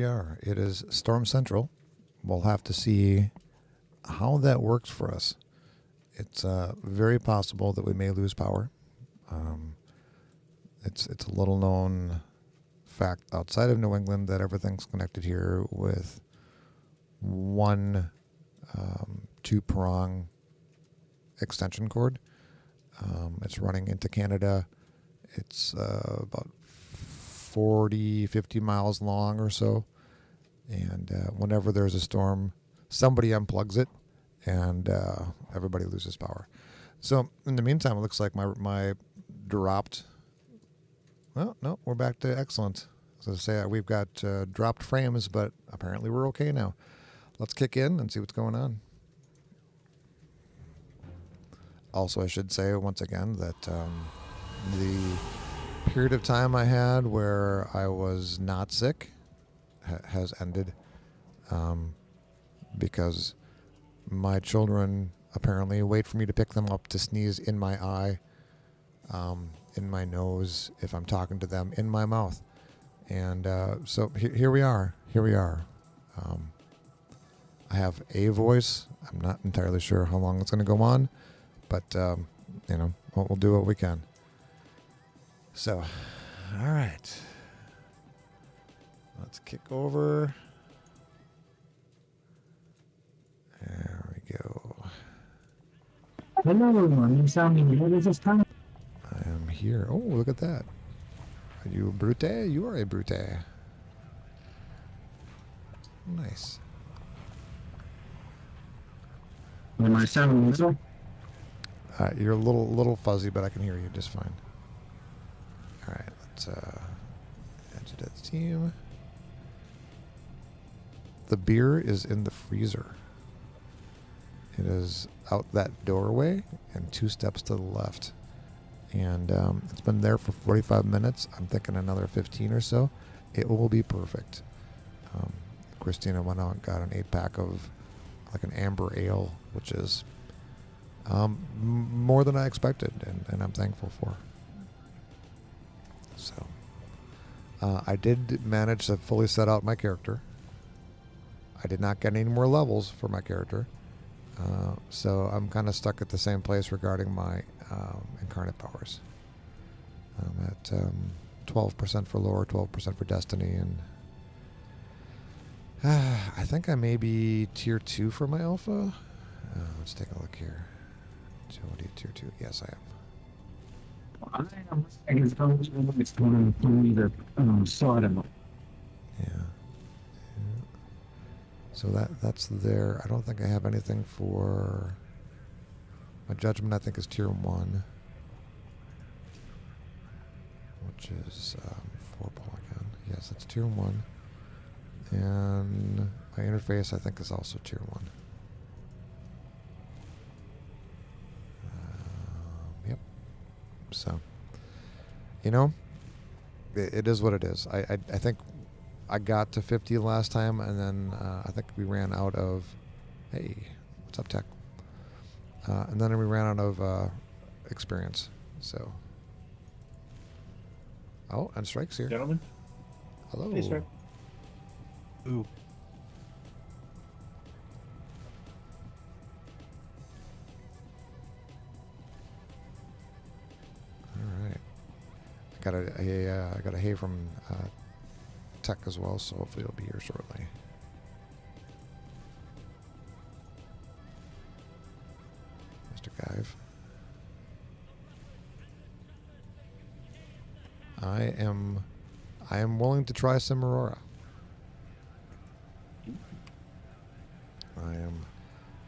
we are. It is Storm Central. We'll have to see how that works for us. It's very possible that we may lose power. It's a little known fact outside of New England that everything's connected here with one two-prong extension cord. It's running into Canada. It's about 40, 50 miles long or so. And whenever there's a storm, somebody unplugs it, and everybody loses power. So in the meantime, it looks like my dropped. Well, no, we're back to excellent. As I say, we've got dropped frames, but apparently we're okay now. Let's kick in and see what's going on. Also, I should say once again that the period of time I had where I was not sick has ended because my children apparently wait for me to pick them up to sneeze in my eye, in my nose, if I'm talking to them, in my mouth. And so here we are. I have a voice. I'm not entirely sure how long it's going to go on, but, we'll do what we can. So, all right. Let's kick over. There we go. Hello, everyone. You sound good this time. I am here. Oh, look at that. Are you a brute? You are a brute. Nice. Am I sounding good? You're a little fuzzy, but I can hear you just fine. All right, let's add to that team. The beer is in the freezer. It is out that doorway and 2 steps to the left. And it's been there for 45 minutes. I'm thinking another 15 or so. It will be perfect. Christina went out and got an 8-pack of like an amber ale, which is more than I expected, and I'm thankful for. So I did manage to fully set out my character. I did not get any more levels for my character. So I'm kind of stuck at the same place regarding my incarnate powers. I'm at 12% for lore, 12% for destiny, and I think I may be tier 2 for my alpha. Let's take a look here. Agility tier 2. Yes, I am. I guess it's one for me to sort of. Yeah. So that's there. I don't think I have anything for my judgment. I think is tier 1, which is 4 again. Yes, that's tier 1. And my interface, I think, is also tier 1. Yep. So, it is what it is. I think I got to 50 last time, and then I think we ran out of... Hey, what's up, Tech? And then we ran out of experience. So... Oh, and Strike's here. Gentlemen. Hello. Hey, Strike. Ooh. All right. I got a hay from Tech as well, so hopefully it'll be here shortly. Mr. Guyve. I am willing to try Cimerora. I am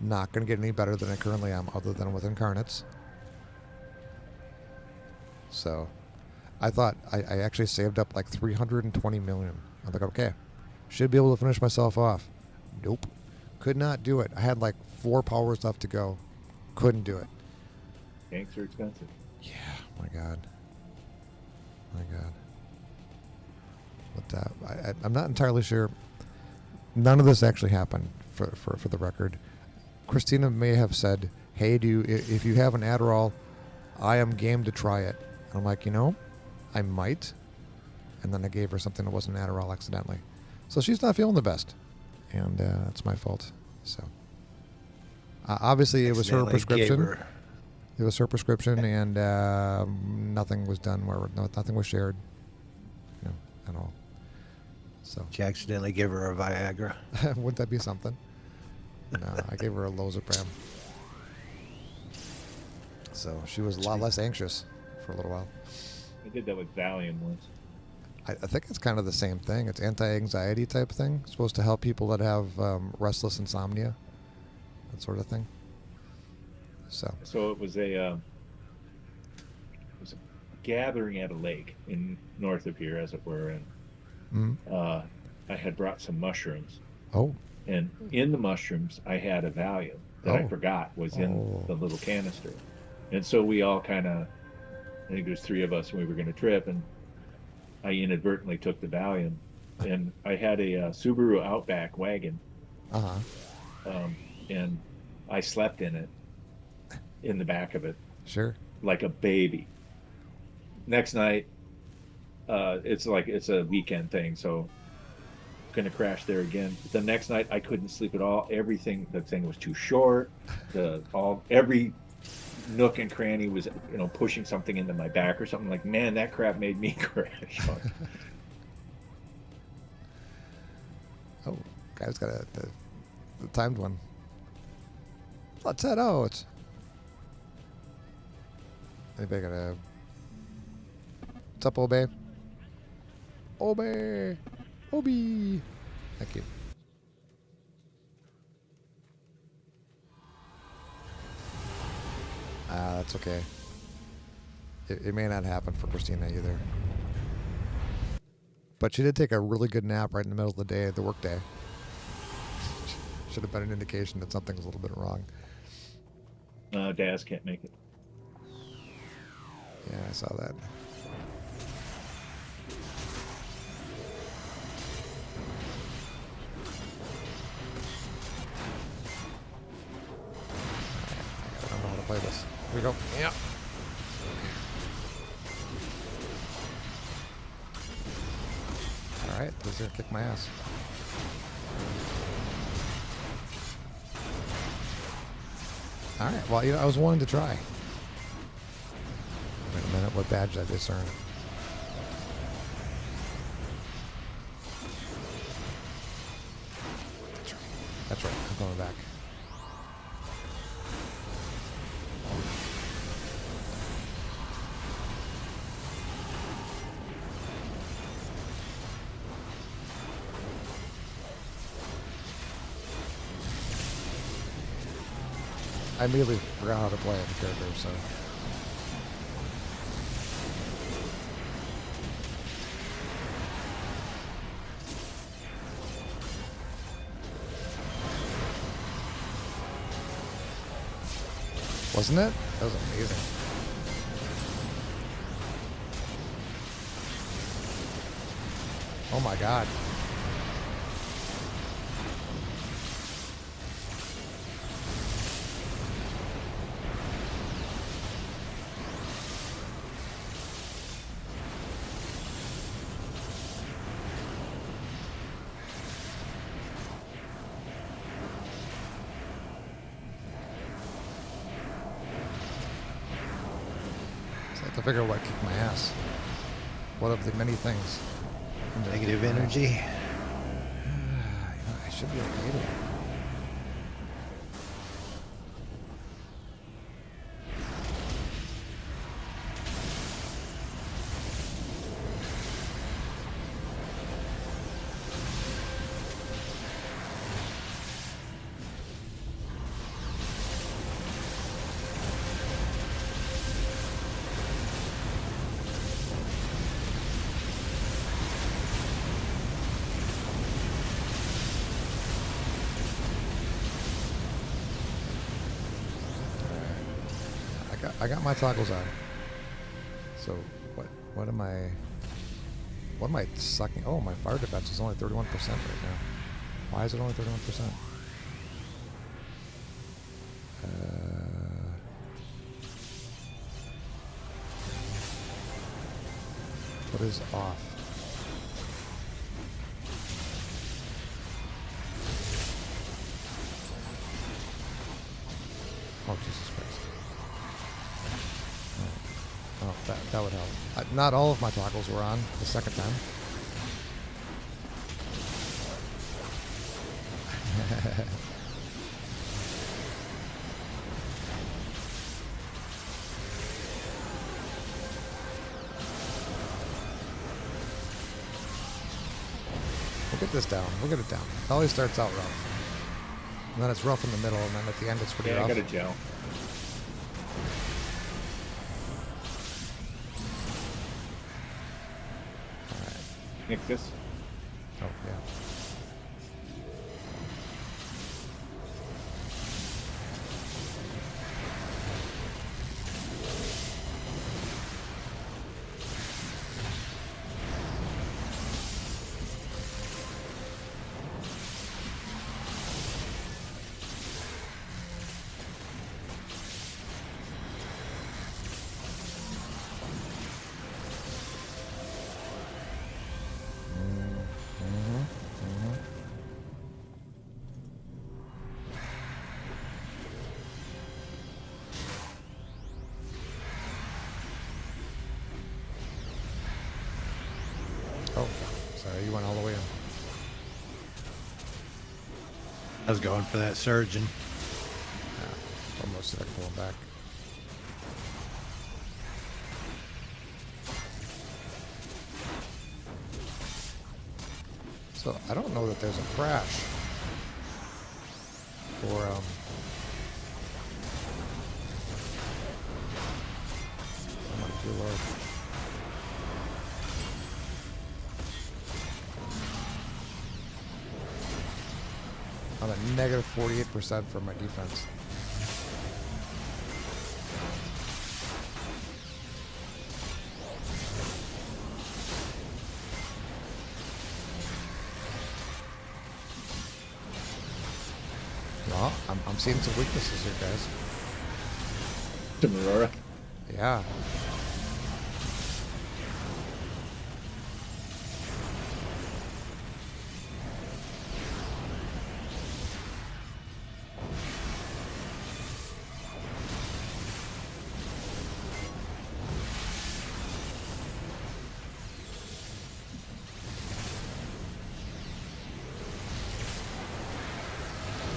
not going to get any better than I currently am, other than with incarnates. So, I thought I actually saved up like 320 million. I'm like, okay, should be able to finish myself off. Nope, could not do it. I had like 4 powers left to go. Couldn't do it. Tanks are expensive. Yeah, my God. But I'm not entirely sure. None of this actually happened. For the record, Christina may have said, "Hey, if you have an Adderall, I am game to try it." And I'm like, I might. And then I gave her something that wasn't Adderall accidentally. So she's not feeling the best, and it's my fault. So obviously it was her Accidentally gave prescription. her- It was her prescription, and nothing was done where nothing was shared, at all. So She accidentally gave her a Viagra. wouldn't that be something? No, I gave her a Lozapram. So she was a lot less anxious for a little while. I did that with Valium once. I think it's kind of the same thing. It's anti-anxiety type thing. It's supposed to help people that have restless insomnia, that sort of thing. So It was a gathering at a lake in north of here, as it were, and mhm. I had brought some mushrooms, Oh, and in the mushrooms I had a Valium that I Oh. forgot was in Oh. the little canister, and so we all kind of, I think there's 3 of us, and we were going to trip, and I inadvertently took the Valium, and I had a Subaru Outback wagon, and I slept in it, in the back of it, sure. like a baby. Next night, it's a weekend thing, so gonna crash there again. The next night I couldn't sleep at all. Everything, the thing was too short. Every nook and cranny was, pushing something into my back or something. Like, man, that crap made me crash. Oh, guy's got the timed one. Let's head out. Anybody got a... What's up, Obey? Obey! Obi! Thank you. That's okay. It may not happen for Christina either. But she did take a really good nap right in the middle of the day, the work day. Should have been an indication that something's a little bit wrong. Daz can't make it. Yeah, I saw that. I don't know how to play this. Here we go. Yeah. All right, this is gonna kick my ass. All right. Well, I was wanting to try. Wait a minute. What badge did I discern? That's right. I'm going back. I immediately forgot how to play the character, so. Wasn't it? That was amazing. Oh my god. To figure out what kicked my ass. What of the many things? Negative energy. I should be okay today. I got my toggles on. So what am I sucking? Oh, my fire defense is only 31% right now. Why is it only 31%? What is off? Oh, Jesus Christ. Oh, that would help. Not all of my toggles were on the second time. We'll get this down. We'll get it down. It always starts out rough. And then it's rough in the middle, and then at the end it's pretty Yeah, rough. I got a gel. Alright. Nick this. Oh, yeah. Oh, sorry, you went all the way in. I was going for that surgeon. Yeah, almost did I pull him back. So I don't know that there's a crash for I'm on too low. I'm at negative 48% for my defense. Well, I'm seeing some weaknesses here, guys. Cimerora. Yeah.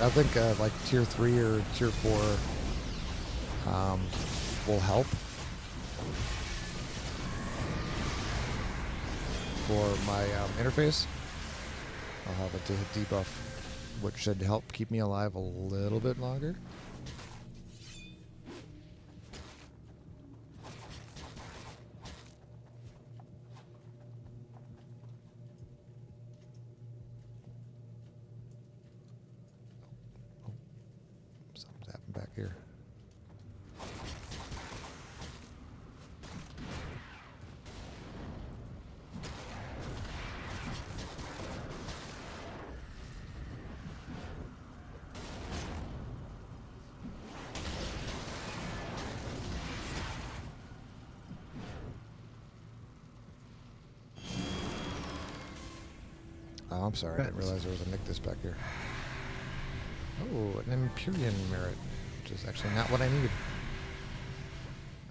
I think like tier 3 or tier 4 will help for my interface. I'll have a debuff, which should help keep me alive a little bit longer. Something's happened back here. Oh, I'm sorry. I didn't realize there was a Nictus back here. Oh, an Empyrean merit, which is actually not what I need.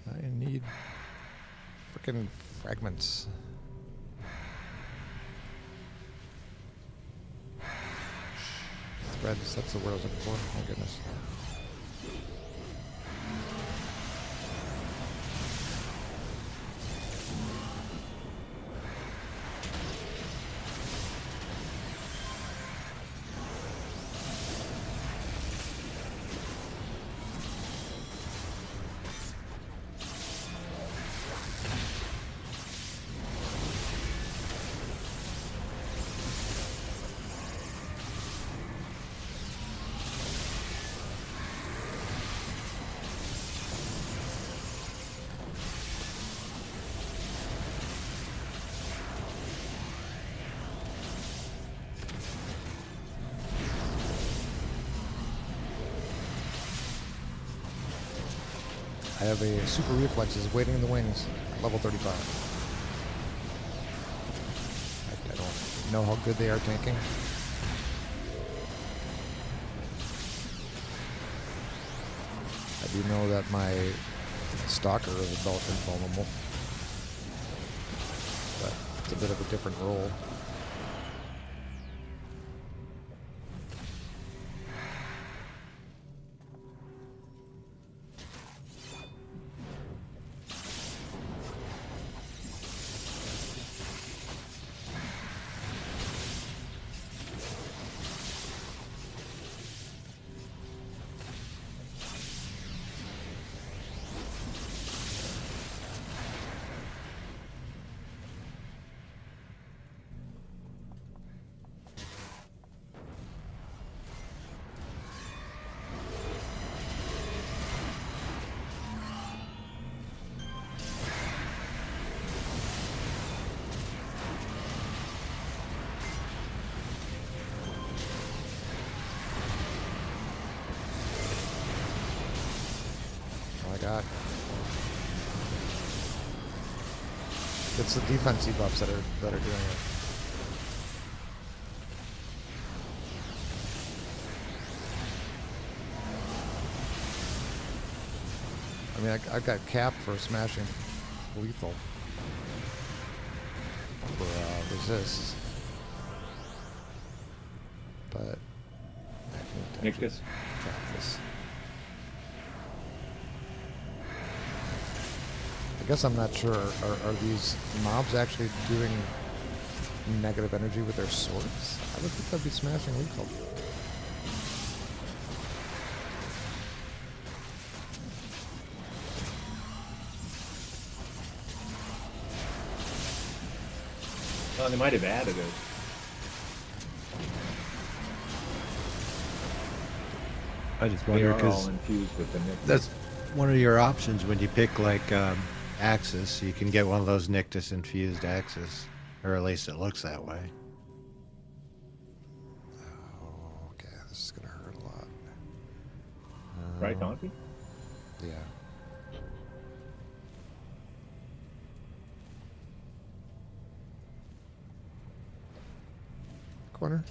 I need frickin' fragments. Threads, that's the word I was looking for. Oh, goodness. I have a super reflexes waiting in the wings, level 35. I don't know how good they are tanking. do know that my stalker is about invulnerable, but it's a bit of a different role. Oh my god. It's the defense debuffs that are doing it. I mean, I got capped for smashing lethal for resist, but Nictus. I guess I'm not sure. Are these mobs actually doing negative energy with their swords? I would think they'd be smashing lethal. Well, they might have added it. I just They wonder are all because infused with the Nictus. that's one of your options when you pick like Axis. You can get one of those Nictus infused Axis, or at least it looks that way. Oh, okay. This is gonna hurt a lot. Right, Donkey? Yeah. Corner.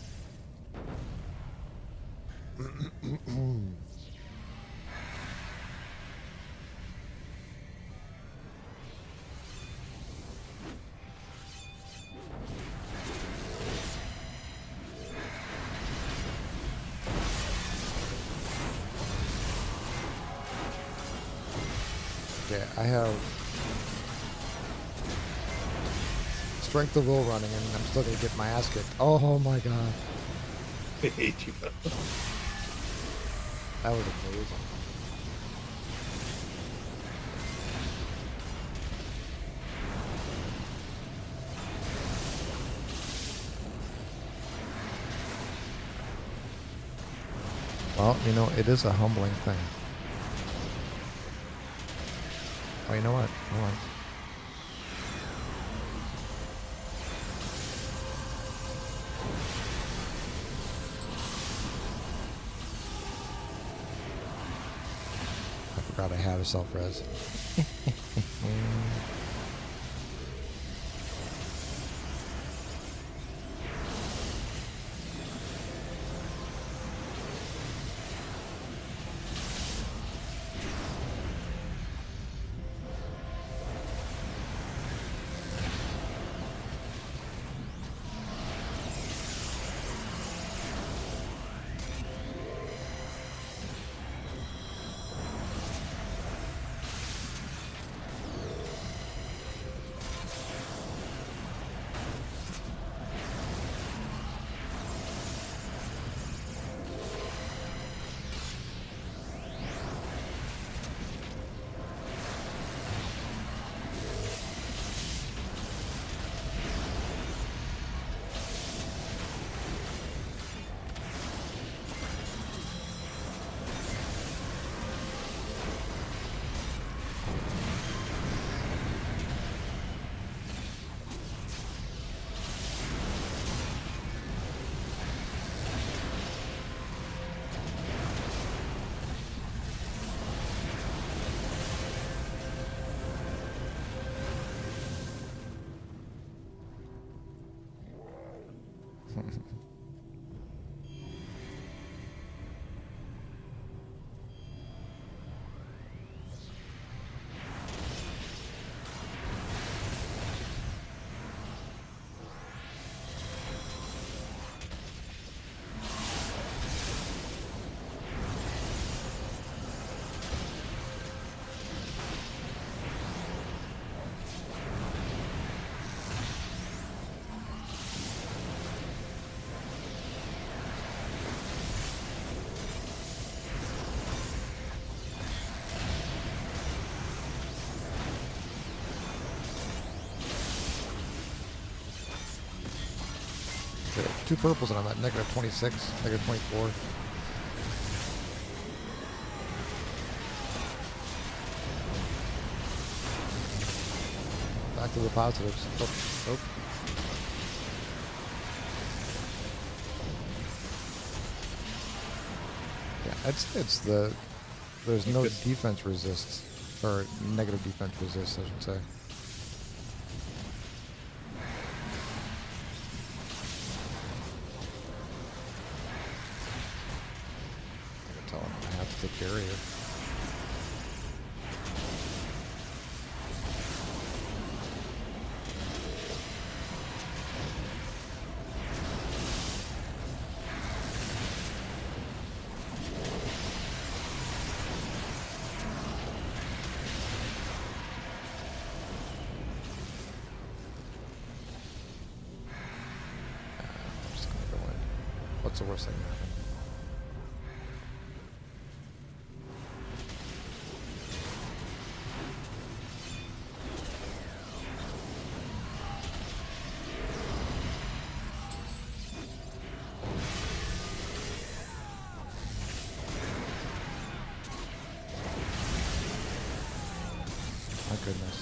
Okay, I have strength of will running, and I'm still gonna get my ass kicked. Oh my god, I hate you. that was amazing. Well, you know, it is a humbling thing. Oh, you know what? Hold on. I forgot I had a self-res. 2 purples and I'm at negative 26, negative 24. Back to the positives. Oh, oh. Yeah, it's the there's no defense resists or negative defense resists, I should say. I can tell him I have to take care of you. What's the worst thing that happened? My goodness.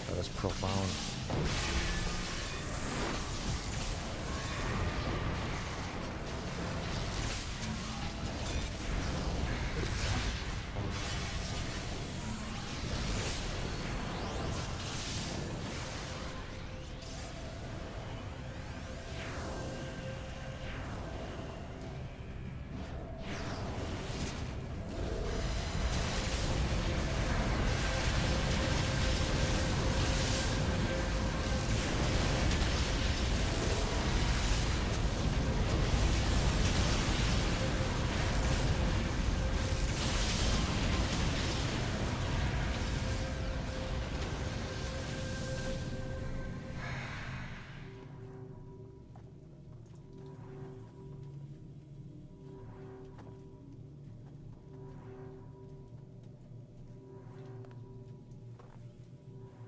That is profound.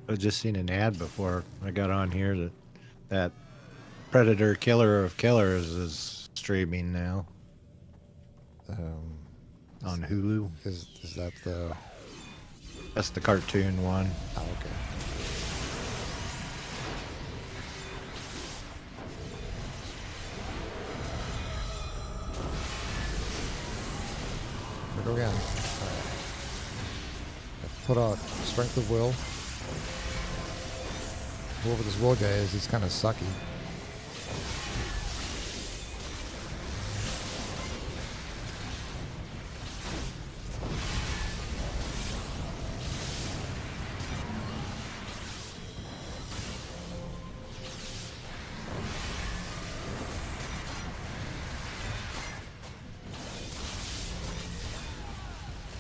I just seen an ad before I got on here that Predator Killer of Killers is streaming now on Hulu. Is that the... That's the cartoon one. Oh, okay. Here we go again. Alright. Put out strength of will. Whoever this will guy is, he's kind of sucky.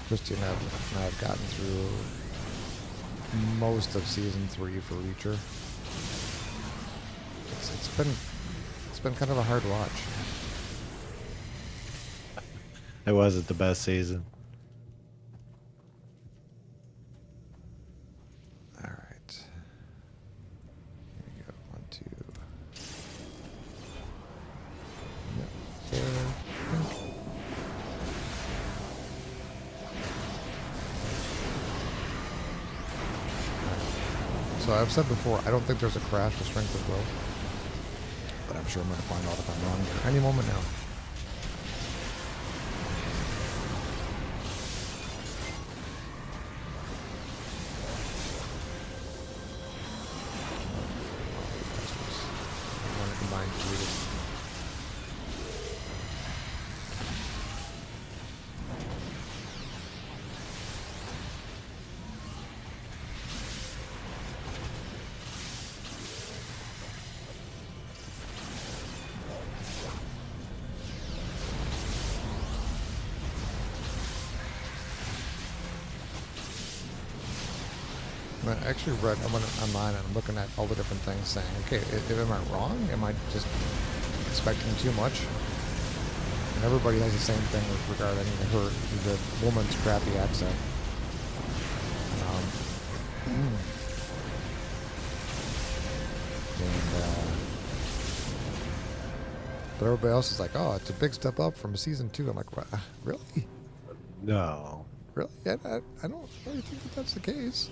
Christy and I've gotten through most of season 3 for Reacher. It's been kind of a hard watch. It wasn't the best season. All right. Here we go. 1, 2. Yep. There. So I've said before, I don't think there's a crash with Strength of Will. But I'm sure I'm going to find out if I'm wrong here any moment now. I want to combine two. I actually read, I went online and I'm looking at all the different things saying, okay, am I wrong? Am I just expecting too much? And everybody has the same thing with regard to the woman's crappy accent. And But everybody else is like, oh, it's a big step up from season 2. I'm like, what? Really? No. Really? I don't really think that that's the case.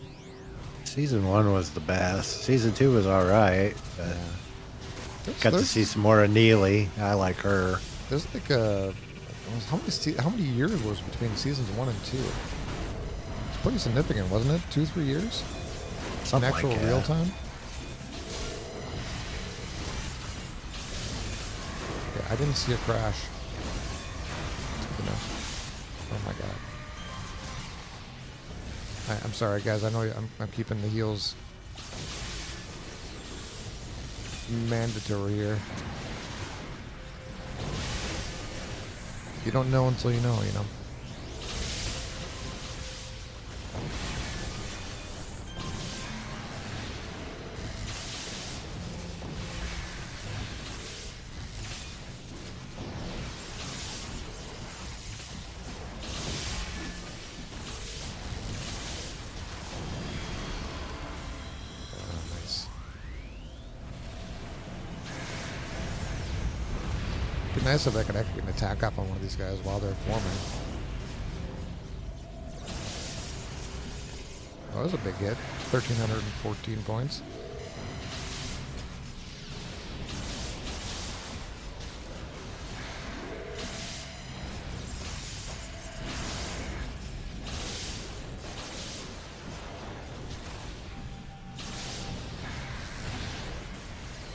Season 1 was the best. Season 2 was all right. But got to There's- see some more of Neely. I like her. There's like how many years was between seasons 1 and 2? It's pretty significant, wasn't it? 2-3 years in Something actual like that. real time. Yeah, I didn't see a crash. That's good enough. Oh my god. I'm sorry, guys. I know I'm keeping the heels mandatory here. You don't know until you know, you know. Nice. Be nice if I could actually get an attack off on one of these guys while they're forming. Oh, that was a big hit. 1,314 points.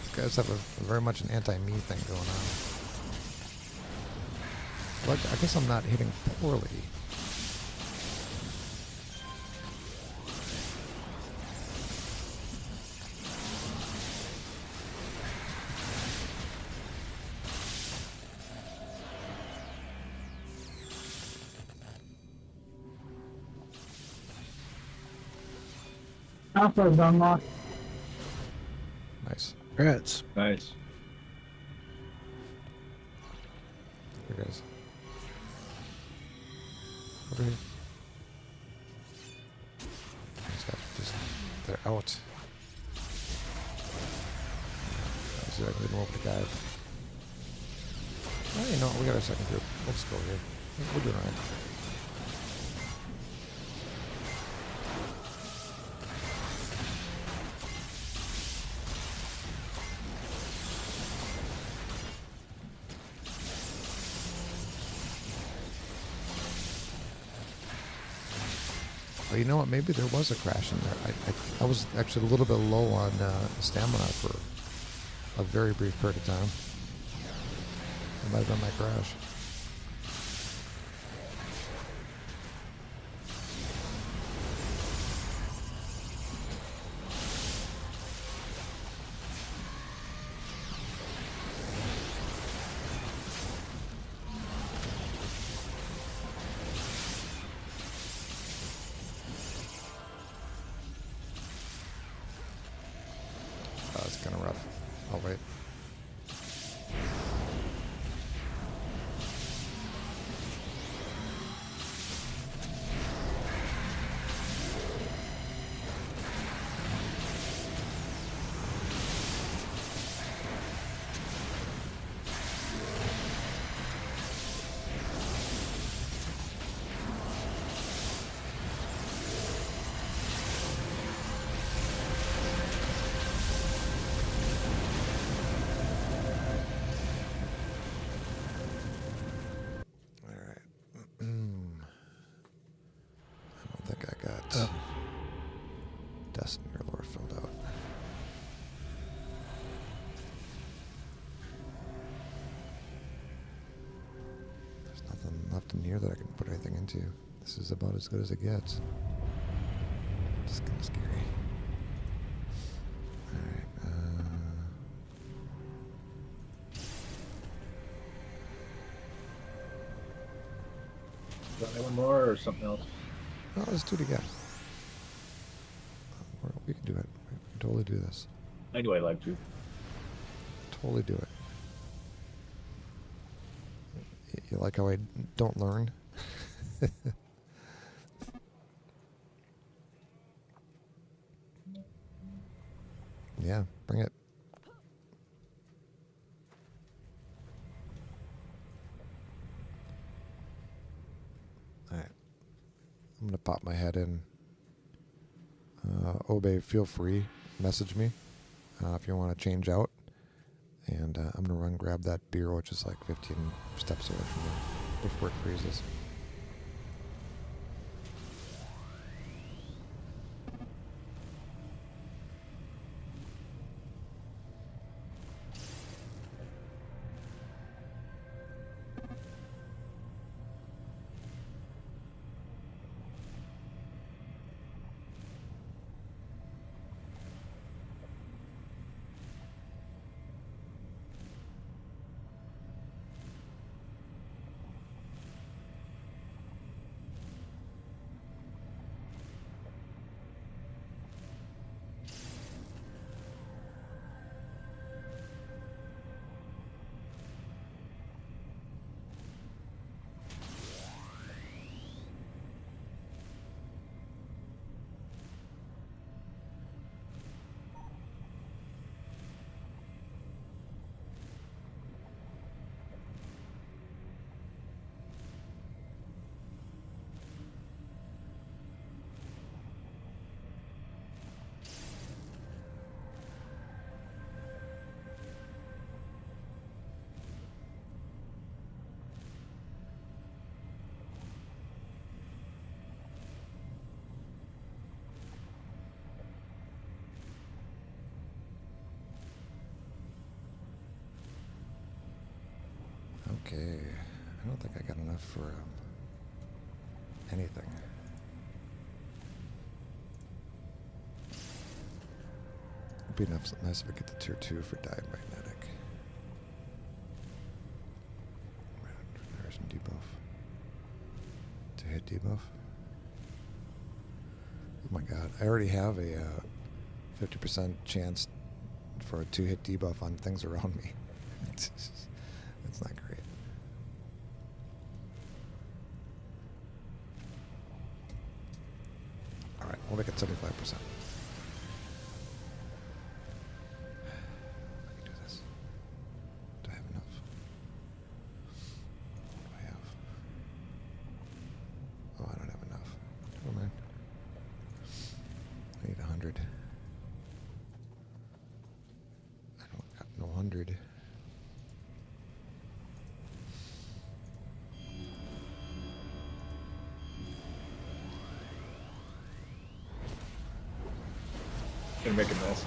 These guys have a very much an anti-me thing going on. Look, I guess I'm not hitting poorly. Alpha is unlocked. Nice. Congrats. Nice. Here, guys. Over here. These guys they're out. Let's see if I can get them over the guy. Oh, you know what? We got our second group. Let's go here. We're doing alright. Well, you know what? Maybe there was a crash in there. I was actually a little bit low on stamina for a very brief period of time. It might have been my crash. Oh, it's kind of rough. I'll wait. Destiny or lore filled out. There's nothing left in here that I can put anything into. This is about as good as it gets. Just kind of scary. Alright, Got one more or something else? well, let's do it again. We can do it. We can totally do this. I knew I liked you. Totally do it. You like how I don't learn? Yeah, bring it. I'm gonna pop my head in. Obey, feel free. Message me if you want to change out. And I'm gonna run grab that beer, which is like 15 steps away from me before it freezes. Okay, I don't think I got enough for anything. It'd be nice if I get the tier 2 for diamagnetic. Regeneration debuff. To hit debuff. Oh my god, I already have a 50% chance for a 2-hit debuff on things around me. It's not great. Alright, we'll make it 75%. I can do this. Do I have enough? What do I have? Oh, I don't have enough. Never mind. I need 100. I don't got no 100. Gonna make a mess.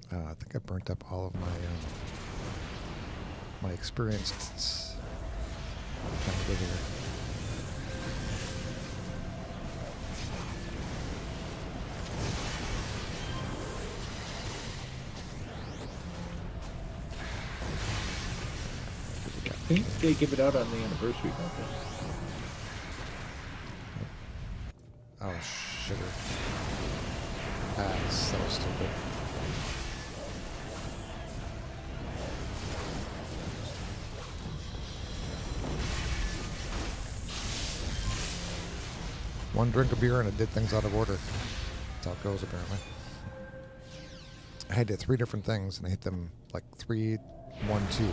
I think I burnt up all of my experienced kind of living here. I think they give it out on the anniversary, don't they? Oh, sugar. That's so stupid. One drink of beer and it did things out of order. That's how it goes, apparently. I had to hit 3 different things and I hit them like 3, 1, 2.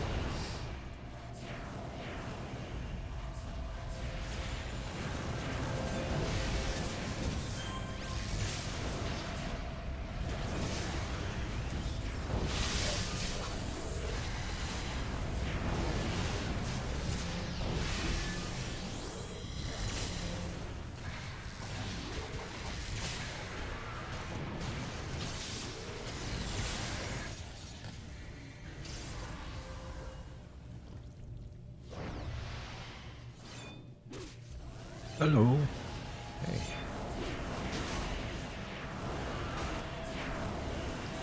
Hello. Hey.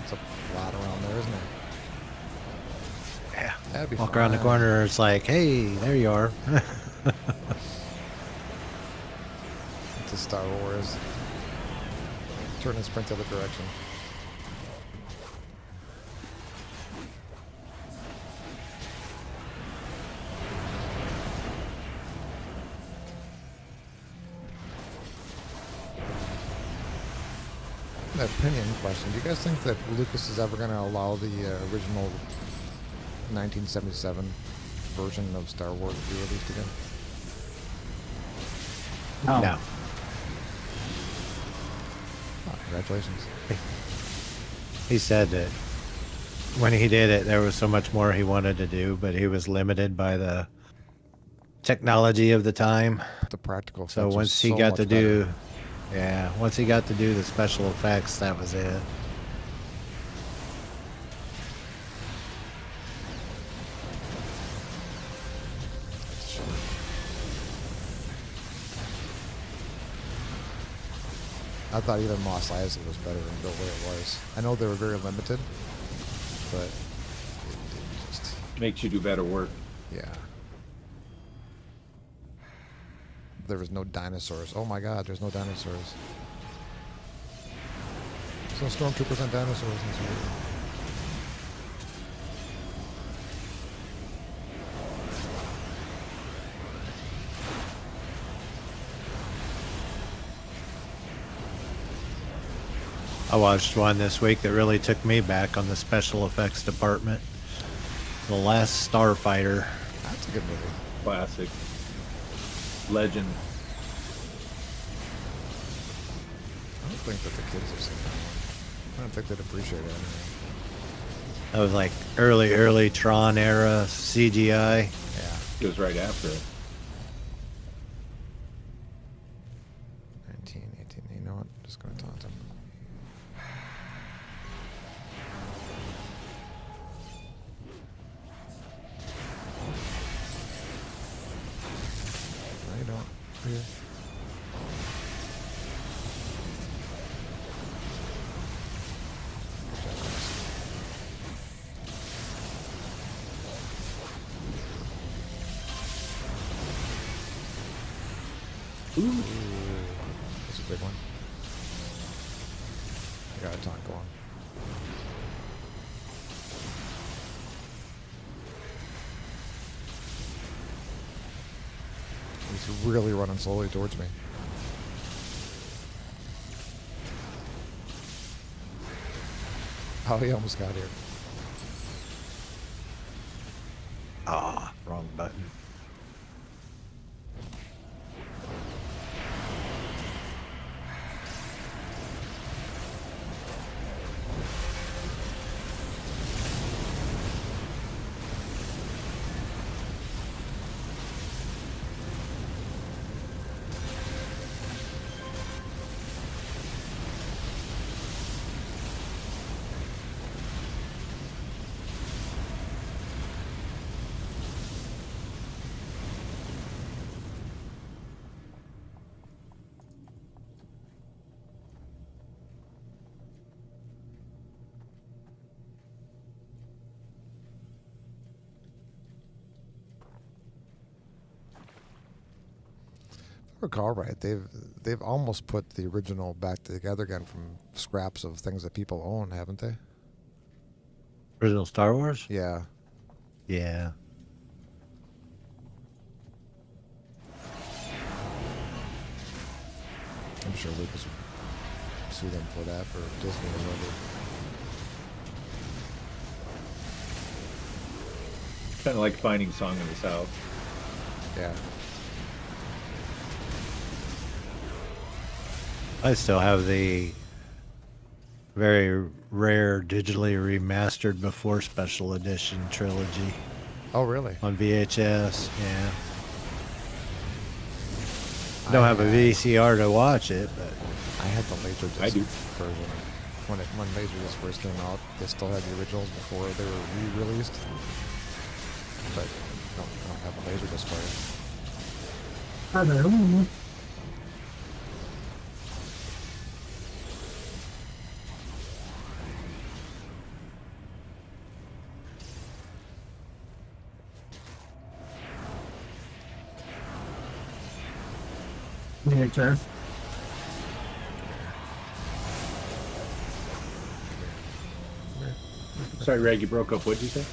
It's a lot around there, isn't it? Yeah. That'd be Walk around the fun. corner, it's like, hey, there you are. It's a Star Wars. Turn and sprint the other direction. An opinion question. Do you guys think that Lucas is ever going to allow the original 1977 version of Star Wars to be released again? No. Oh, congratulations. He said that when he did it, there was so much more he wanted to do, but he was limited by the technology of the time. The practical So effects are once he so got much to better. do, yeah, once he got to do the special effects, that was it. I thought even Mos Eisley was better than the way it was. I know they were very limited, but it just, Makes you do better work. yeah. There was no dinosaurs. Oh my god, there's no dinosaurs. There's no stormtroopers and dinosaurs in this movie. I watched one this week that really took me back on the special effects department. The Last Starfighter. That's a good movie. Classic. Legend. I don't think that the kids have seen that one. I don't think they'd appreciate it anyway. That was like early Tron era CGI. Yeah. It was right after it. 1918. You know what? Just gonna taunt him. No, you don't. Here. Good job, guys. Ooh. That's a big one. I got a taunt going. He's really running slowly towards me. Oh, he almost got here. Ah, wrong button. If I recall right, they've almost put the original back together again from scraps of things that people own, haven't they? Original Star Wars? Yeah. Yeah. I'm sure Lucas would sue them for that, or Disney or whatever. Kind of like Finding Song in the South. Yeah. I still have the very rare digitally remastered before special edition trilogy Oh, really? on VHS. Yeah. Don't have a VCR to watch it, but I had the Laserdisc I do. version. When Laserdisc first came out, they still had the originals before they were re-released. But I don't have a Laserdisc player. Hello. VHS. Sorry, Reg, you broke up. What'd you say?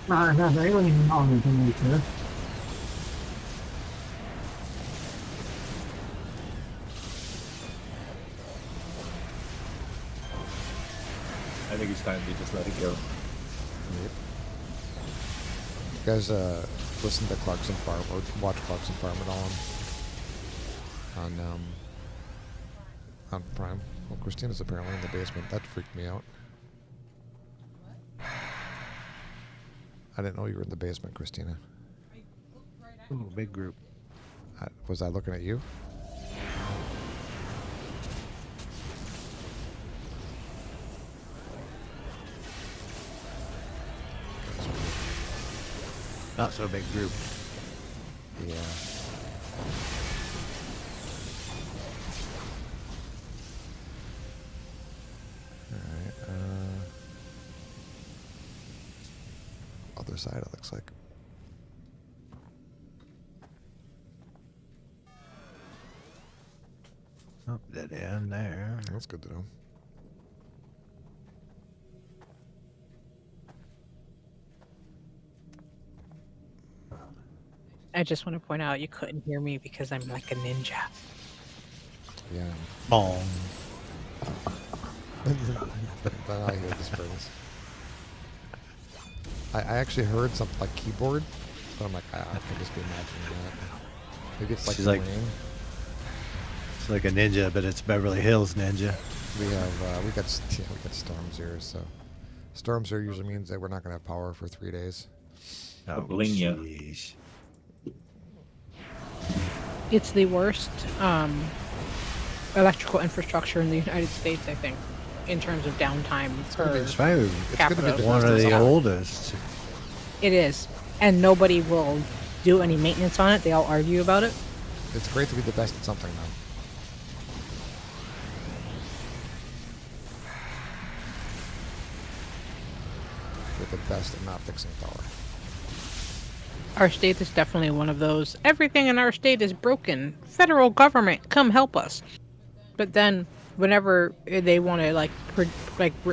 I have alien knowledge in VHS. I think it's time to just let it go. Yep. You guys listen to Clarkson Farm or watch Clarkson Farm at all on Prime? Well, Christina's apparently in the basement. That freaked me out. I didn't know you were in the basement, Christina. Ooh, big group. Was I looking at you? Not so big group. Yeah. Alright, other side, it looks like. Oh, dead end there. That's good to know. I just want to point out you couldn't hear me because I'm like a ninja. Yeah. Bong. Then I hear the springs. I actually heard something like keyboard, but I'm like, I can just be imagining that. Maybe it's like She's like- rain. It's like a ninja, but it's Beverly Hills Ninja. We got storms here, so storms here usually means that we're not gonna have power for 3 days. Oh, bling ya. jeez. It's the worst electrical infrastructure in the United States, I think, in terms of downtime. It's probably Capital. one of the Yeah. oldest. It is, and nobody will do any maintenance on it. They all argue about it. It's great to be the best at something, though. We're the best at not fixing power. Our state is definitely one of those. Everything in our state is broken. Federal government, come help us. But then, whenever they want to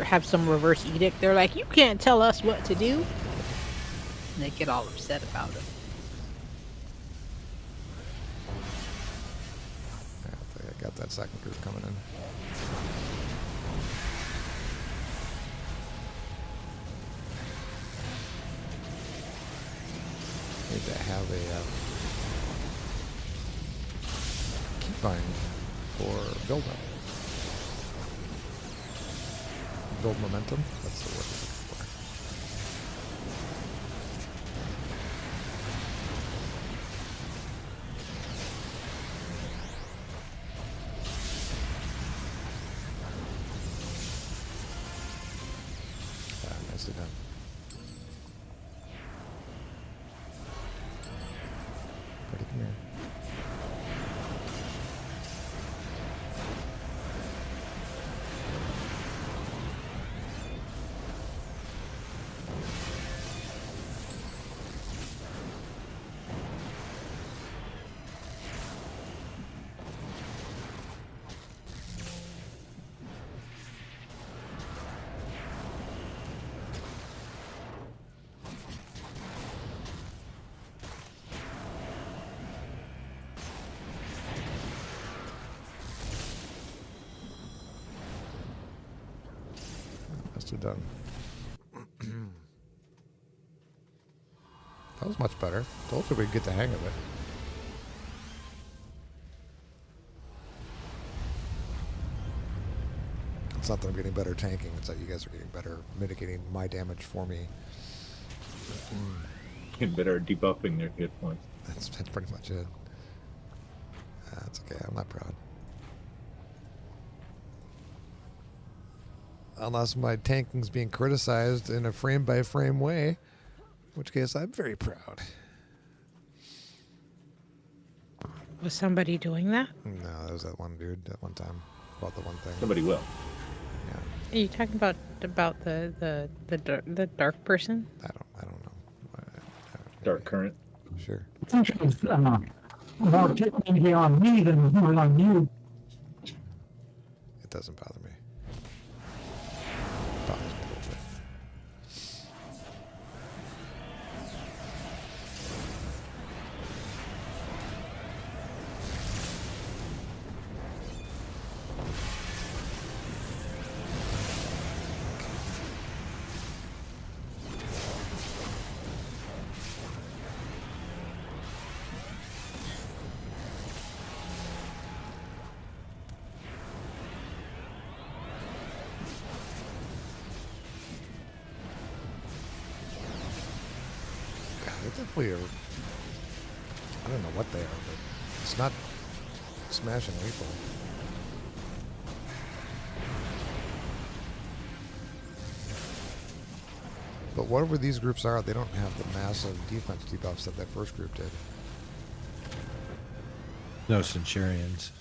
have some reverse edict, they're like, "You can't tell us what to do." And they get all upset about it. Yeah, I think I got that second group coming in. Need to have a keybind for build up. Build momentum? That's the word I'm looking for. Nicely done. Pretty, come here. Must have done. That was much better. Told you we'd get the hang of it. It's not that I'm getting better tanking, it's that you guys are getting better mitigating my damage for me. Getting better at debuffing their hit points. That's pretty much it. That's okay, I'm not proud. Unless my tanking's being criticized in a frame-by-frame way, in which case I'm very proud. Was somebody doing that? No, there was that one dude at one time about the one thing. Somebody will. Yeah, Are you talking about the dark person? I don't know. Dark current. Sure. I think it was more technically on me than more on you. It doesn't bother me. Bothers me a little bit. They definitely are. I don't know what they are, but it's not smashing lethal. But whatever these groups are, they don't have the massive defense debuffs that first group did. No Centurions.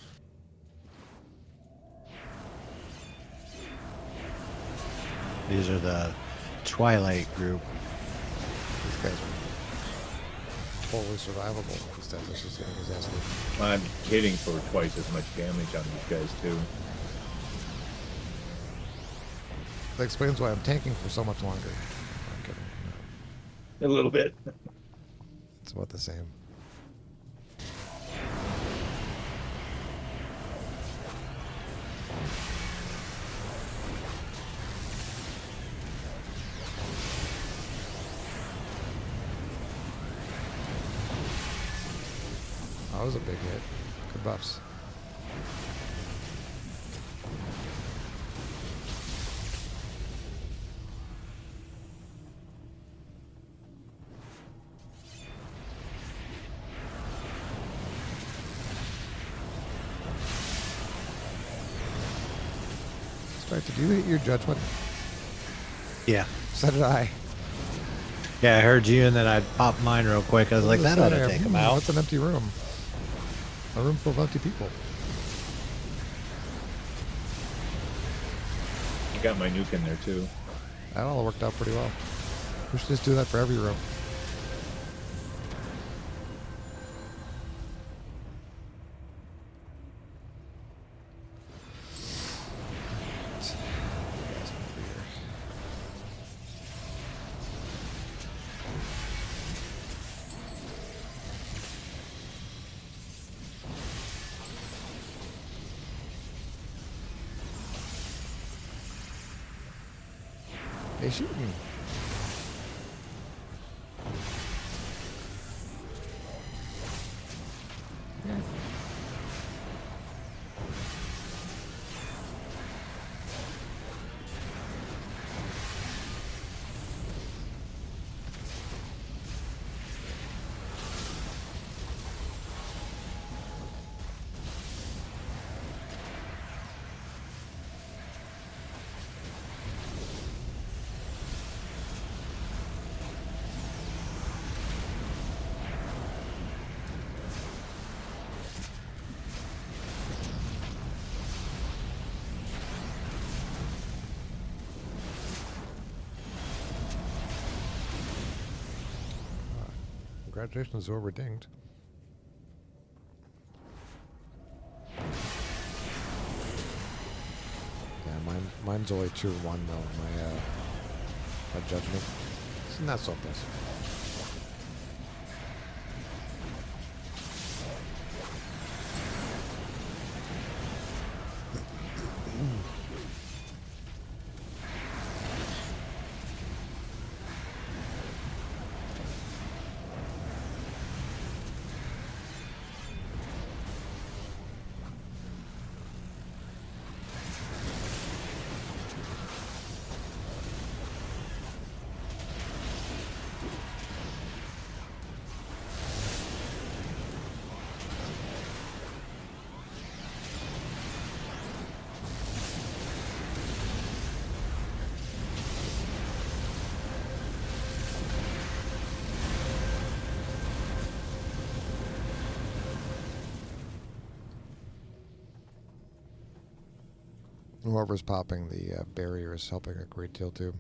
These are the Twilight group. These guys are totally survivable. This guy's just getting his ass kicked. I'm hitting for twice as much damage on these guys too. That explains why I'm tanking for so much longer. I'm kidding. No, A little bit. it's about the same. That was a big hit. Good buffs. Right, did you hit your judgment? Yeah. So did I. Yeah, I heard you, and then I popped mine real quick. I was like, that ought to take him out. What's an empty room? A room full of empty people. I got my nuke in there too. That all worked out pretty well. We should just do that for every room. They shoot me. Yeah. Congratulations, whoever dinged. Yeah, mine's only 2-1 though. My judgment. It's not so impressive. Whoever's popping the barrier is helping a great deal too.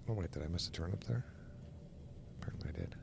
Oh wait, did I miss a turn up there? Apparently I did.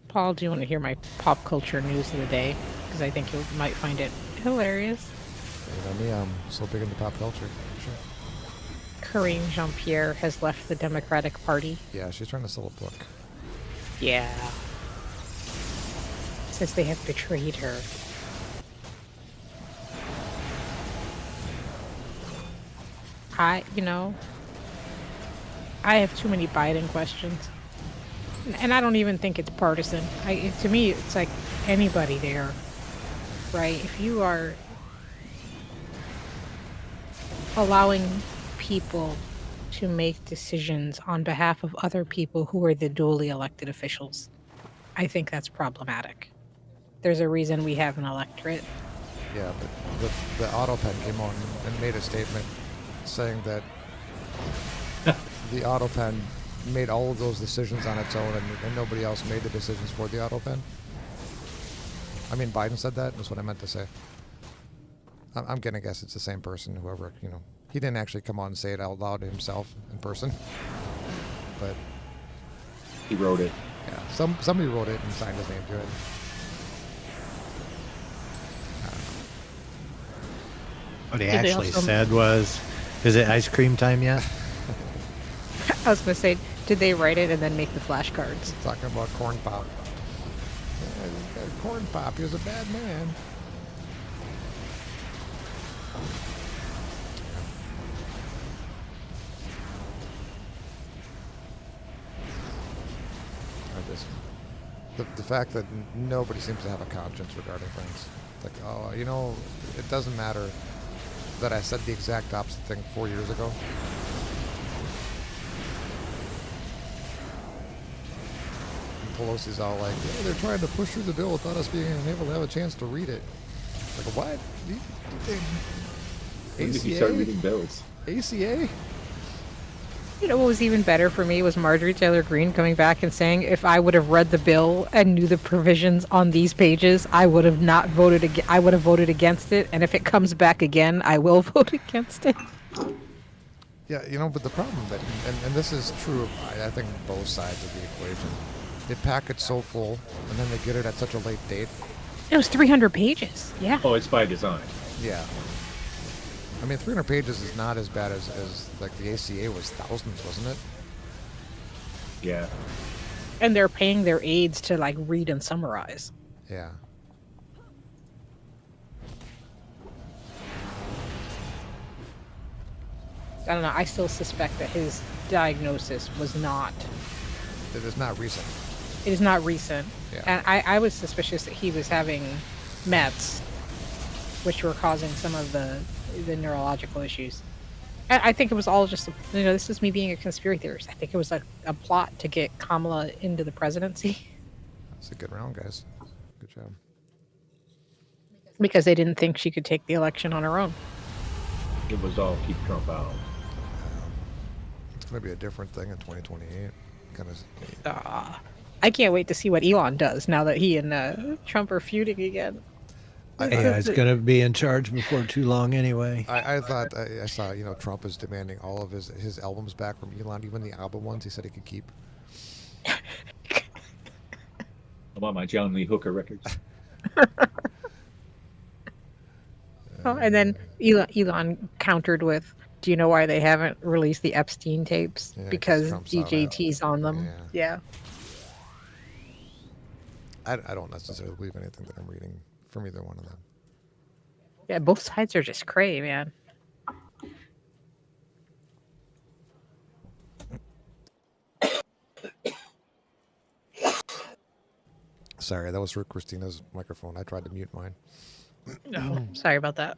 Paul, do you want to hear my pop culture news of the day? Because I think you might find it hilarious. You know me, I'm so big into pop culture. Sure. Karine Jean-Pierre has left the Democratic Party. Yeah, she's trying to sell a book. Yeah. Says they have betrayed her. I have too many Biden questions. And I don't even think it's partisan. To me, it's like anybody there, right? If you are allowing people to make decisions on behalf of other people who are the duly elected officials, I think that's problematic. There's a reason we have an electorate. Yeah, but the auto pen came on and made a statement saying that the auto pen made all of those decisions on its own, and nobody else made the decisions for the auto pen. I mean, Biden said that. That's what I meant to say. I'm gonna guess it's the same person. Whoever, he didn't actually come on and say it out loud himself in person, but He wrote it. yeah, somebody wrote it and signed his name to it. What he Did they actually also- said was, "Is it ice cream time yet?" I was going to say, did they write it and then make the flashcards? Talking about Corn Pop. Yeah, Corn Pop, he was a bad man. The fact that nobody seems to have a conscience regarding things. Like, oh, it doesn't matter that I said the exact opposite thing 4 years ago. And Pelosi's all like, yeah, they're trying to push through the bill without us being able to have a chance to read it. Like, what? When did you start reading bills? ACA? You know what was even better for me was Marjorie Taylor Greene coming back and saying, if I would have read the bill and knew the provisions on these pages, I would have not voted. I would have voted against it, and if it comes back again, I will vote against it. Yeah, but the problem that, and this is true of, I think, both sides of the equation. They pack it so full, and then they get it at such a late date. It was 300 pages. Yeah. Oh, it's by design. Yeah. I mean, 300 pages is not as bad as like the ACA was thousands, wasn't it? Yeah. And they're paying their aides to like read and summarize. Yeah. I don't know. I still suspect that his diagnosis was not. It is not recent. It is not recent. Yeah. And I was suspicious that he was having Mets, which were causing some of the neurological issues. I think it was all just, this is me being a conspiracy theorist. I think it was like a plot to get Kamala into the presidency. That's a good round, guys. Good job. Because they didn't think she could take the election on her own. It was all keep Trump out. It's going to be a different thing in 2028. Kind of. I can't wait to see what Elon does now that he and Trump are feuding again. Yeah, it's going to be in charge before too long anyway. I thought I saw Trump is demanding all of his albums back from Elon, even the album ones he said he could keep. I want my John Lee Hooker records. And then Elon countered with, Do you know why they haven't released the Epstein tapes? Yeah, 'cause Because Trump's out DJT's on them. Yeah. Yeah. I don't necessarily believe anything that I'm reading from either one of them. Yeah, both sides are just cray, man. Sorry, that was for Christina's microphone. I tried to mute mine. Oh, sorry about that.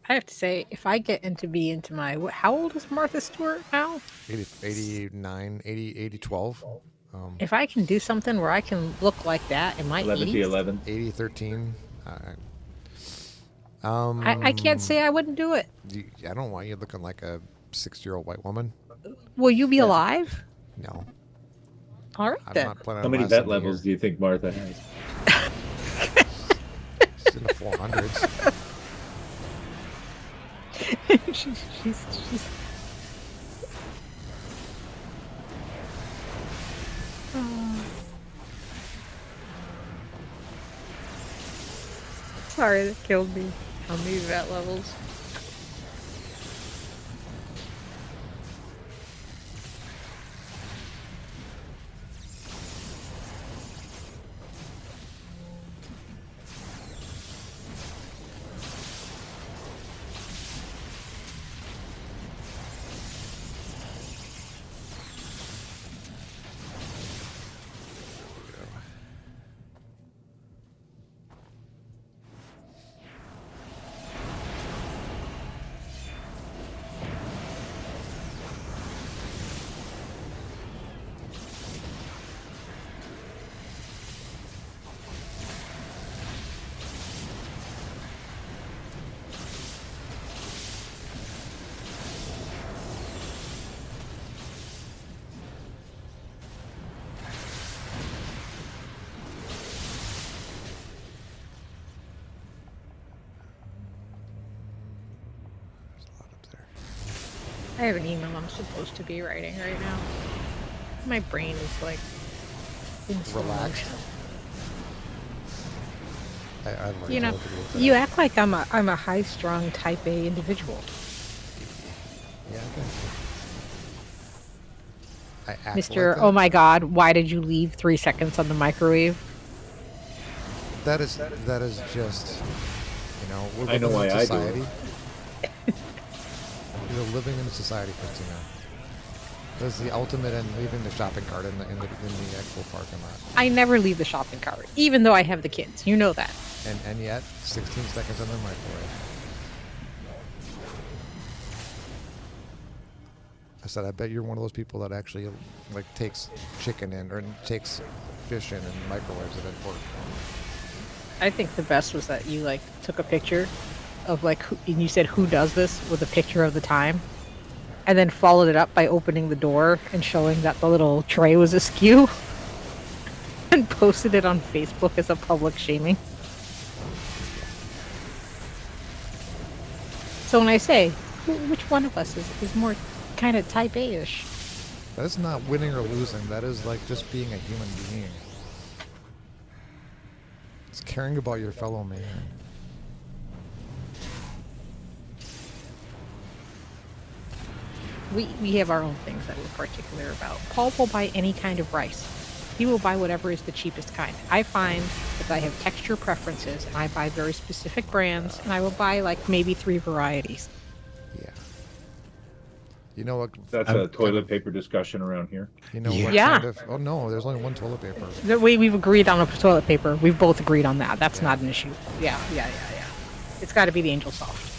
I have to say, if I get into my... How old is Martha Stewart now? 89, 80, 12. If I can do something where I can look like that in my 11 to 80s, 11. 80, 13. I can't say I wouldn't do it. I don't want you looking like a 6-year-old white woman. Will you be alive? No. All right, I'm then. not planning How on many lasting vet a levels do year. you think Martha has? She's in the 400s. she's... Sorry, that killed me. How many vet levels? There's a lot up there. I have an email I'm supposed to be writing right now. My brain is like in slow Relaxed. motion. I learned You know, to live with you that. act like I'm a high-strung Type A individual, Yeah, I act Mr. like that. Oh my God, why did you leave 3 seconds on the microwave? That is just, we're I know living in why I do society. You're living in a society, Christina. That's the ultimate in leaving the shopping cart in the actual parking lot. I never leave the shopping cart, even though I have the kids. You know that. And yet, 16 seconds in the microwave. I said, I bet you're one of those people that actually takes chicken in or takes fish in and microwaves it at work. I think the best was that you took a picture of and you said who does this with a picture of the time, and then followed it up by opening the door and showing that the little tray was askew, and posted it on Facebook as a public shaming. So when I say, which one of us is more kind of Type A-ish? That is not winning or losing. That is just being a human being. It's caring about your fellow man. We have our own things that we're particular about. Paul will buy any kind of rice. He will buy whatever is the cheapest kind. I find that I have texture preferences, and I buy very specific brands, and I will buy maybe 3 varieties. Yeah. You know what? That's a toilet paper discussion around here. You know Yeah. what Yeah. kind of? Oh no, there's only one toilet paper. We've agreed on a toilet paper. We've both agreed on that. That's Yeah. not an issue. Yeah. It's got to be the Angel Soft.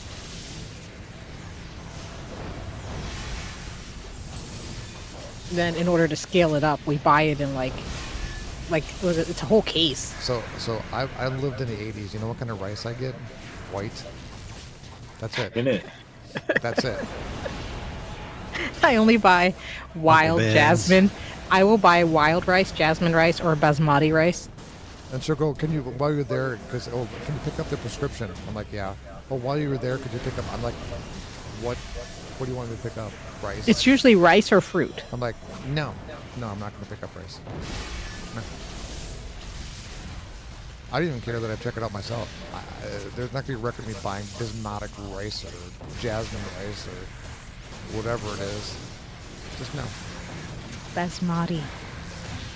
Then, in order to scale it up, we buy it in it's a whole case. So I lived in the 80s. You know what kind of rice I get? White. That's it. In it. That's it. I only buy wild beans. jasmine. I will buy wild rice, jasmine rice, or basmati rice. And she'll go, can you, while you're there, can you pick up the prescription? I'm like, yeah. Oh, while you were there, could you pick up? I'm like, what do you want me to pick up? Rice? It's usually rice or fruit. I'm like, no, I'm not going to pick up rice. No. I didn't even care that I check it out myself. There's not going to be a record of me buying bismutic rice or jasmine rice or whatever it is. Just no. Basmati.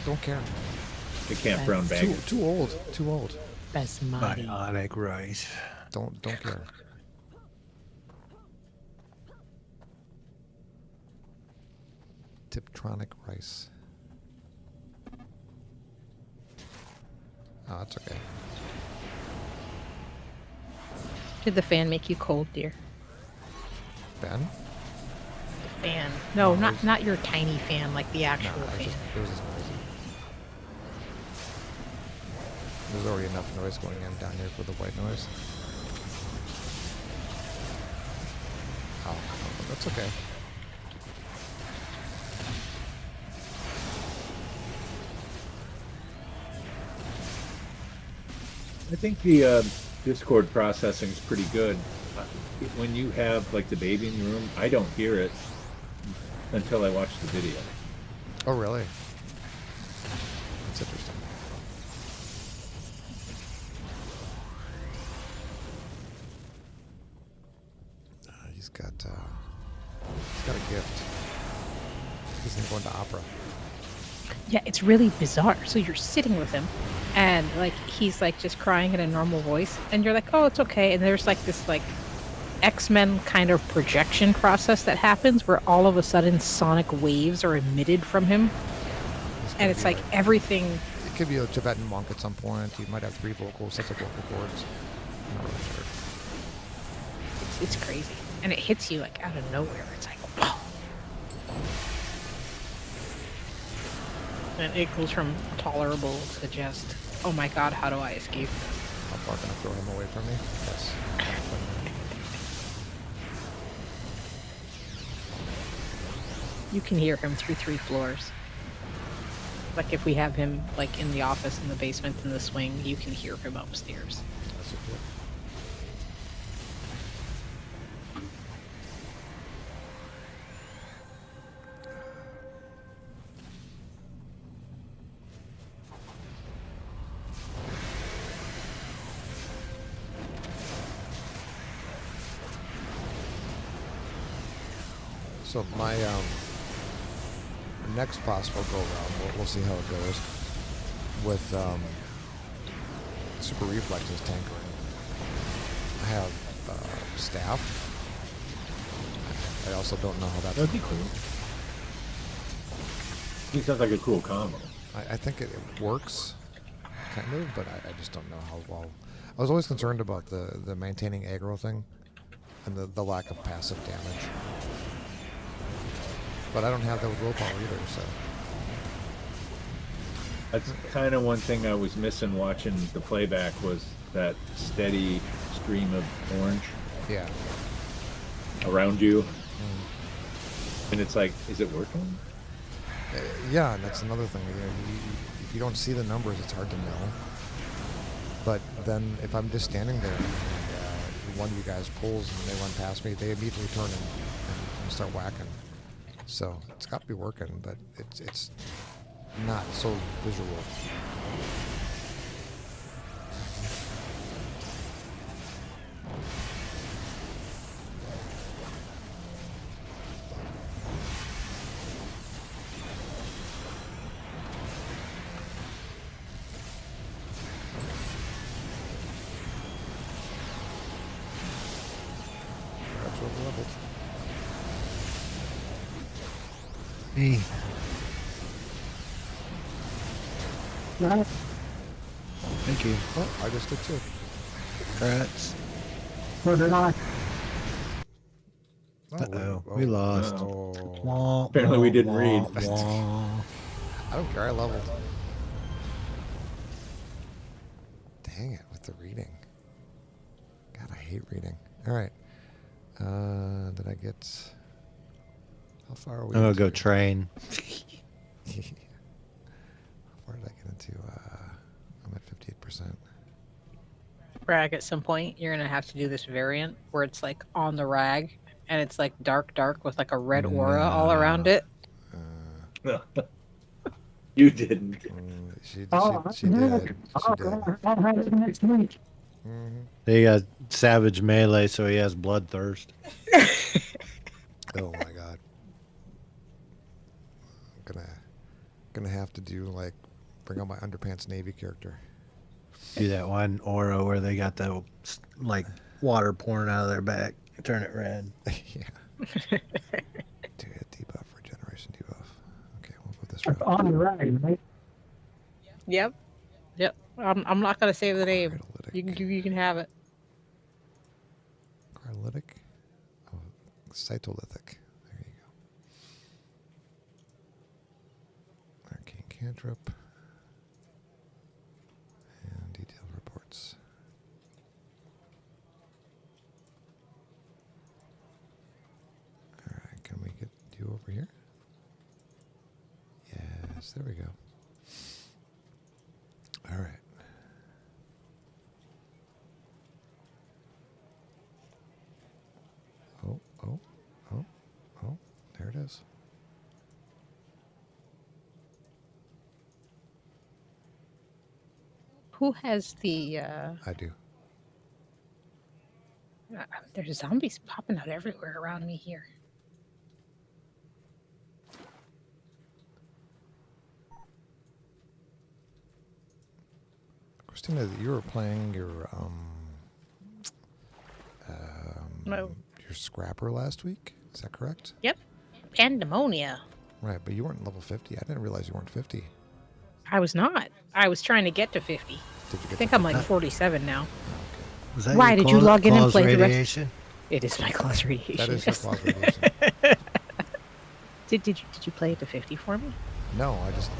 Don't care. The campground bag. Too old. Too old. Basmati. Bionic rice. Don't care. Tiptronic rice. Oh, that's okay. Did the fan make you cold, dear? Ben? The fan. No, No, not your tiny fan, like the actual No, fan. it was just noisy. There's already enough noise going in down here for the white noise. Oh, that's okay. I think the Discord processing is pretty good. When you have like the baby in your room, I don't hear it until I watch the video. Oh, really? That's interesting. He's got a gift. He's going to opera. Yeah, it's really bizarre. So you're sitting with him, and like he's like just crying in a normal voice, and you're like, "Oh, it's okay." And there's like this like X-Men kind of projection process that happens where all of a sudden sonic waves are emitted from him, and it's like everything. It could be a Tibetan monk at some point. He might have 3 sets of vocal cords. I'm not really sure. It's crazy, and it hits you like out of nowhere. It's like, whoa. And it goes from tolerable to just, oh my god, how do I escape this? How far can I throw him away from me? Yes. You can hear him through 3 floors. Like if we have him like in the office in the basement in the swing, you can hear him upstairs. That's okay. So my next possible go around, we'll see how it goes with super reflexes tankering. I have staff. I also don't know how that's That'd be cool. He sounds like a cool combo. I think it works, kind of, but I just don't know how well. I was always concerned about the maintaining aggro thing and the lack of passive damage. But I don't have that with willpower either, so. That's kind of one thing I was missing watching the playback was that steady stream of orange Yeah. around you. And it's like, is it working? Yeah, and that's another thing. You know, if you don't see the numbers, it's hard to know. But then if I'm just standing there and one of you guys pulls and they run past me, they immediately turn and start whacking. So it's got to be working, but it's not so visual. That's overleveled. Me. No. Thank you. Oh, I just did too. Congrats. So did I. Uh-oh. We lost. Oh. Wah, Apparently we didn't read. wah. I don't care. I leveled. Dang it with the reading. God, I hate reading. All right. Did I get? How far are we? I'm gonna go into- train. How far did I get into? I'm at 58%. Rag, at some point, you're gonna have to do this variant where it's like on the rag, and it's like dark with like a red aura all around it. You didn't. She Oh, did. She I'll did. have it next week. Mhm. He got savage melee, so he has bloodthirst. Oh my god. I'm gonna have to do like bring out my underpants navy character. Do that one aura where they got the like water pouring out of their back. Turn it red. Yeah. Do a debuff, regeneration debuff. Okay, we'll go this route. That's on the right, right? Yep. Yep. I'm not gonna say the name. Cryolithic. You can have it. Cryolithic? Oh, cytolithic. There you go. Arcane cantrip. And detailed reports. Alright, can we get you over here? Yes, there we go. Alright. Oh, there it is. Who has the? I do. There's zombies popping out everywhere around me here. Christina, you were playing your No. your scrapper last week. Is that correct? Yep. Pandemonium. Right, but you weren't level 50. I didn't realize you weren't 50. I was not. I was trying to get to 50. Did you I get think to I'm like 50? 47 now. Was that Why your did you log in and claws play the rest- radiation? It is my class radiation. That is your yes. claws radiation. Did you play it to 50 for me? No, I just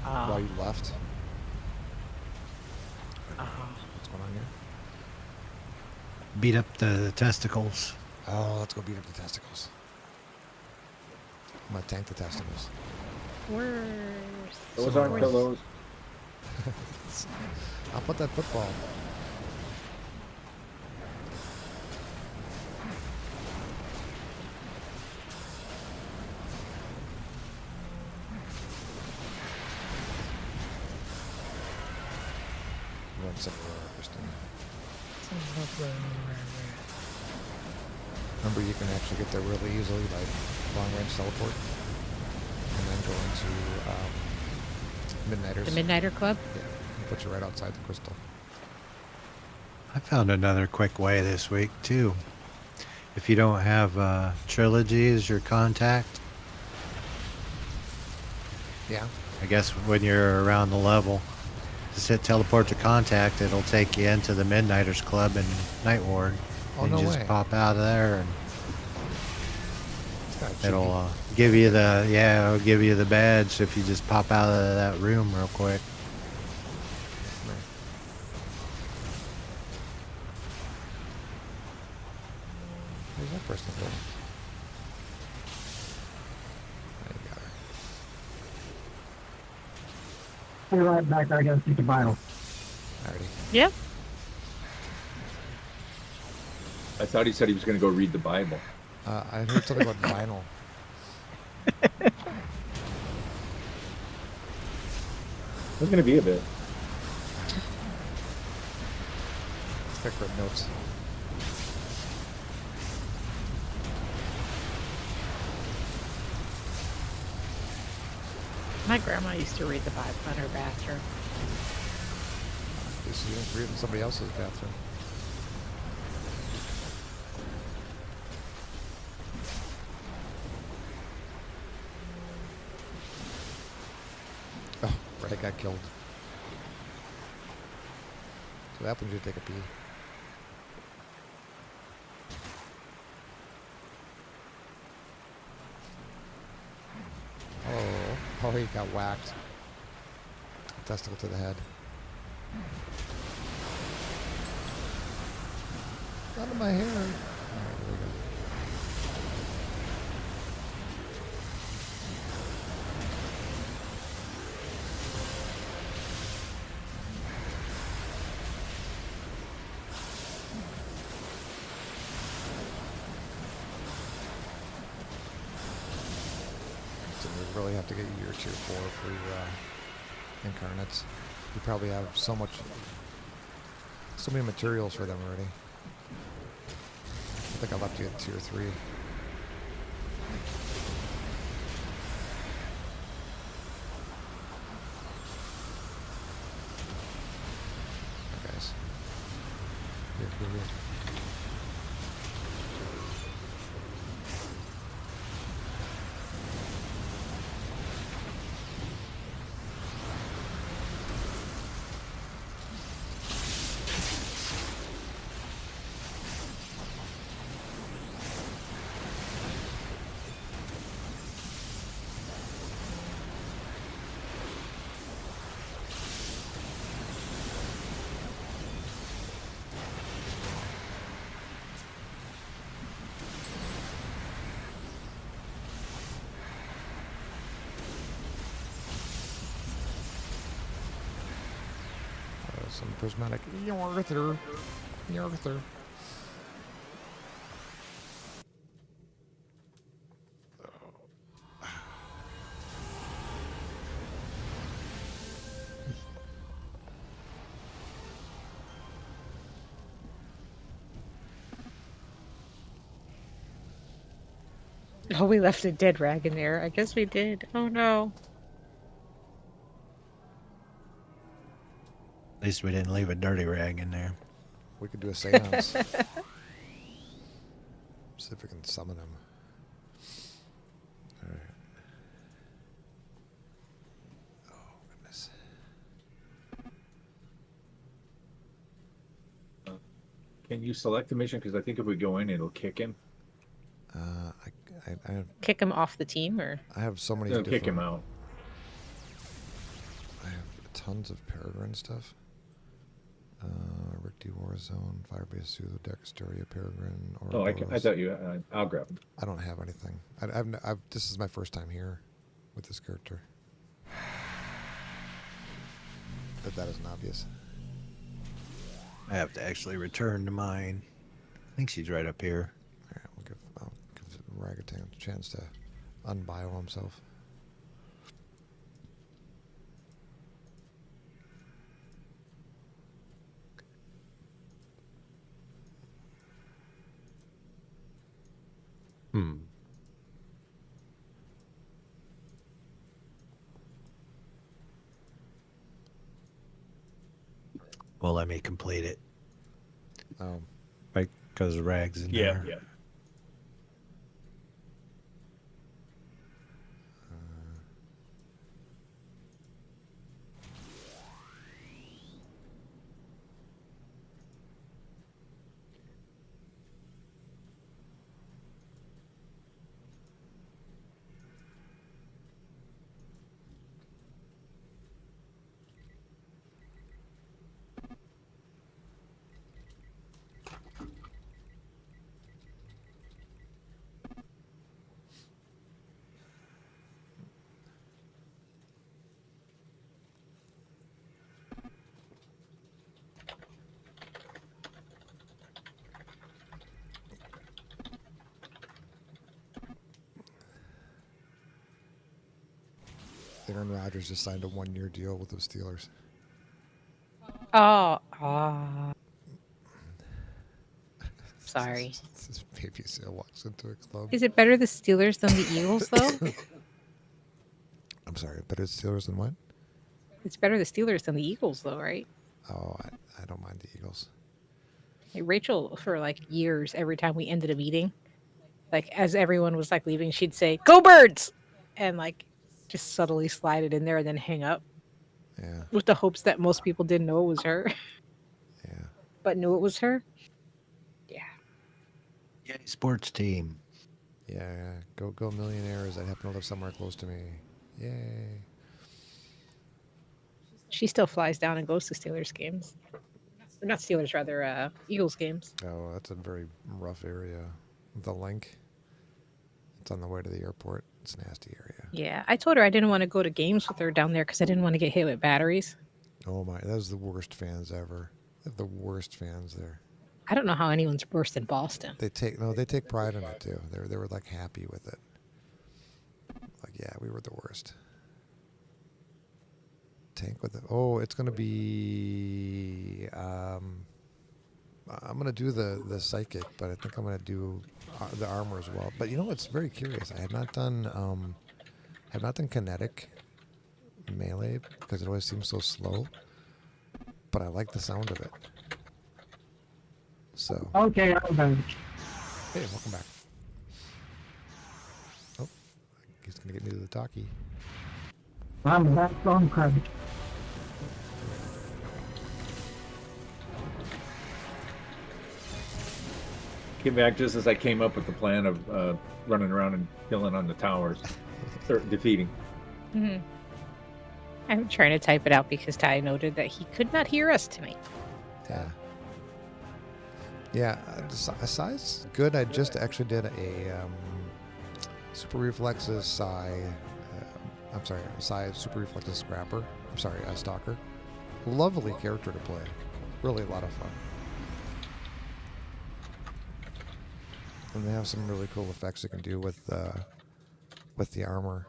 Oh. while you left. Oh. What's going on here? Beat up the testicles. Oh, let's go beat up the testicles. I'm gonna tank the testicles. Where's Those aren't where's- pillows. I'll put that football. You want Cimerora, Christina. Remember, you can actually get there really easily by long range teleport, and then go into Midnighters. The Midnighter Club? Yeah, it puts you right outside the crystal. I found another quick way this week too. If you don't have Trilogy as your contact, Yeah. I guess when you're around the level, just hit teleport to contact. It'll take you into the Midnighters Club in Night Ward. Oh, and no you just way. pop out of there, and It's kinda it'll cheeky. give you it'll give you the badge if you just pop out of that room real quick. Right. Where's that person go? There you got her. Be right back. I gotta take the vital. Alrighty. Yep. I thought he said he was going to go read the Bible. I heard something about vinyl. There's going to be a bit. Let's take notes. My grandma used to read the Bible in her bathroom. This is reading somebody else's bathroom. Oh, Red got killed. So that happens, you take a pee. Oh, he got whacked. Testicle to the head. Out of my hair. Alright, there we go. It's a movie. really have to get your tier 4 for your incarnates. You probably have so many materials for them already. I think I left you at tier 3. Guys. Here. Some prismatic Arthur. Oh, we left a dead rag in there. I guess we did. Oh no. At least we didn't leave a dirty rag in there. We could do a seance. See if we can summon him. Alright. Oh, goodness. Can you select the mission? Because I think if we go in, it'll kick him. Kick him off the team, or I have so many It'll different... kick him out. I have tons of Peregrine stuff. Rick D. Warzone, Firebase Zulu, Dexteria, Peregrine, Oh, I Ouroboros. thought you. I'll grab him. I don't have anything. This is my first time here with this character. But that isn't obvious. I have to actually return to mine. I think she's right up here. Alright, I'll give Ragatan a chance to unbio himself. Well, let me complete it. Oh, Right, because rag's in there. Yeah. Aaron Rodgers just signed a 1-year deal with the Steelers. oh, sorry. This baby Sale walks into a club. Is it better the Steelers than the Eagles, though? I'm sorry, but it's Steelers than what? It's better the Steelers than the Eagles, though, right? Oh, I don't mind the Eagles. Like Rachel, for like years, every time we ended a meeting, like as everyone was like leaving, she'd say, "Go Birds!" and like just subtly slide it in there and then hang up Yeah, with the hopes that most people didn't know it was her, yeah. but knew it was her. Yeah. Yay, sports team. Yeah, go millionaires that happen to live somewhere close to me. Yay. She still flies down and goes to Steelers games. Or not Steelers, rather, Eagles games. Oh, that's a very rough area. The link. It's on the way to the airport. It's a nasty area. Yeah, I told her I didn't want to go to games with her down there because I didn't want to get hit with batteries. Oh my, that was the worst fans ever. They have the worst fans there. I don't know how anyone's worse than Boston. They take pride in it too. They were like happy with it. Like, yeah, we were the worst. Tank with it. Oh, it's gonna be. I'm gonna do the psychic, but I think I'm gonna do the armor as well. But you know what's very curious? I have not done kinetic melee because it always seems so slow. But I like the sound of it. So. Okay, I'm back. Hey, welcome back. Oh, he's gonna get me to the talkie. I'm back on credit. Came back just as I came up with the plan of running around and killing on the towers, or defeating. Hmm. I'm trying to type it out because Ty noted that he could not hear us tonight. Yeah. Yeah, size good. I just actually did a super reflexes psi. I'm sorry, psi super reflexes scrapper. I'm sorry, stalker. Lovely character to play. Really a lot of fun. And they have some really cool effects you can do with the armor.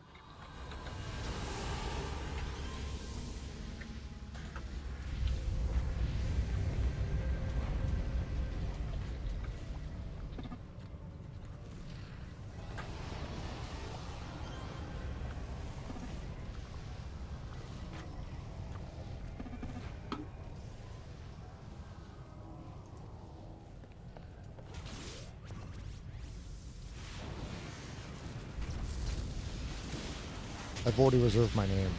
I've already reserved my name.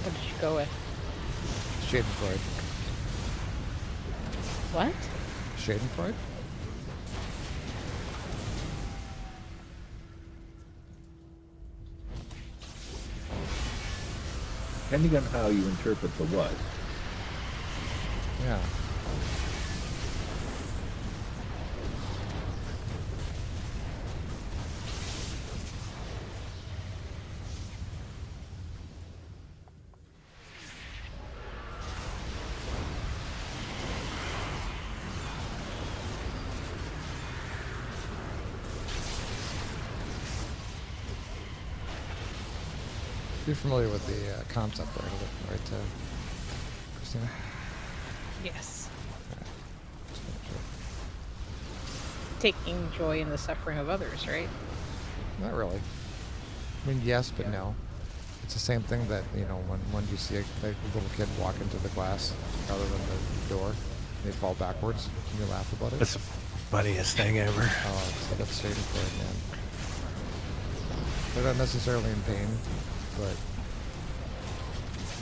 What did you go with? Schadenfreude. What? Schadenfreude? Depending on how you interpret the what. Yeah. You're familiar with the concept, right, Christina? Yes. Yeah. Just making sure. Taking joy in the suffering of others, right? Not really. I mean, yes, but no. It's the same thing that, when you see a little kid walk into the glass rather than the door, they fall backwards, and you laugh about it. That's the funniest thing ever. Oh, so that's straight for it, man. They're not necessarily in pain, but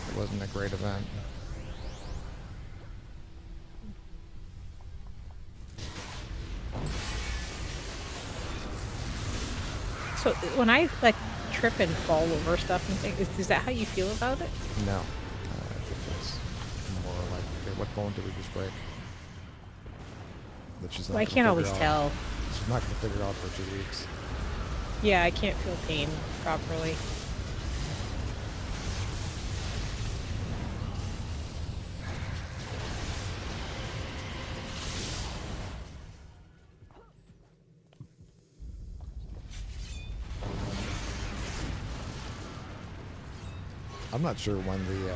it wasn't a great event. So when I trip and fall over stuff and things, is that how you feel about it? No. I think it's more like, okay, what bone did we just break? That she's not Well, I gonna can't figure always out. tell. She's not going to figure out for 2 weeks. Yeah, I can't feel pain properly. I'm not sure when the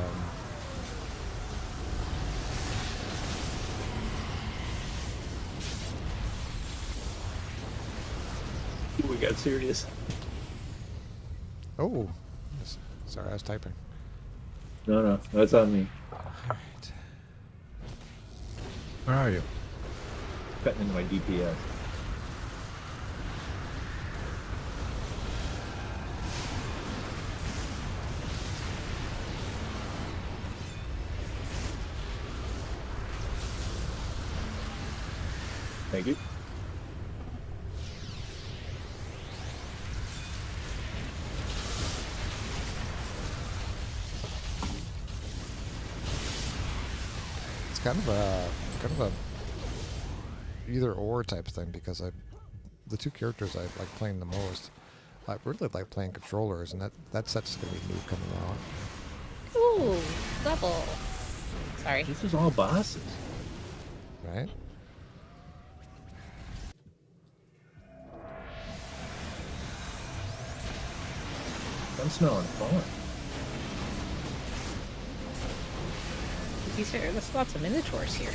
We got serious. oh, sorry, I was typing. No, that's on me. All right. Where are you? Cutting into my DPS. Thank you. It's kind of a either or type thing because the two characters I like playing the most, I really like playing controllers, and that set's gonna be new coming out. Ooh, level. Sorry. This is all bosses. Right? I'm smelling fun. There's lots of minotaurs here.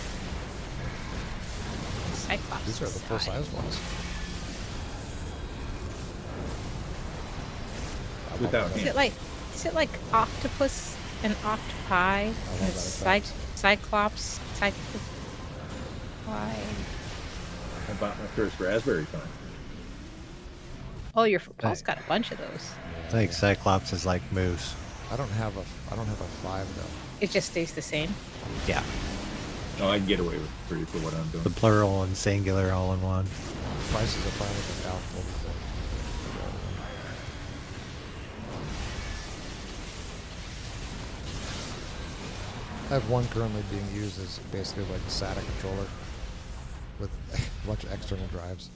Cyclops. These are the full-size ones. Without Is hands. it like octopus and octopi and that effect. cyclops? Cyclops. I bought my first raspberry pie. Oh, Paul's got a bunch of those. I think Cyclops is like moose. I don't have a 5 though. It just stays the same. Yeah. No, I can get away with pretty for what I'm doing. The plural and singular all in one. Prices are finally going down a little bit. I have one currently being used as basically like a SATA controller with a bunch of external drives.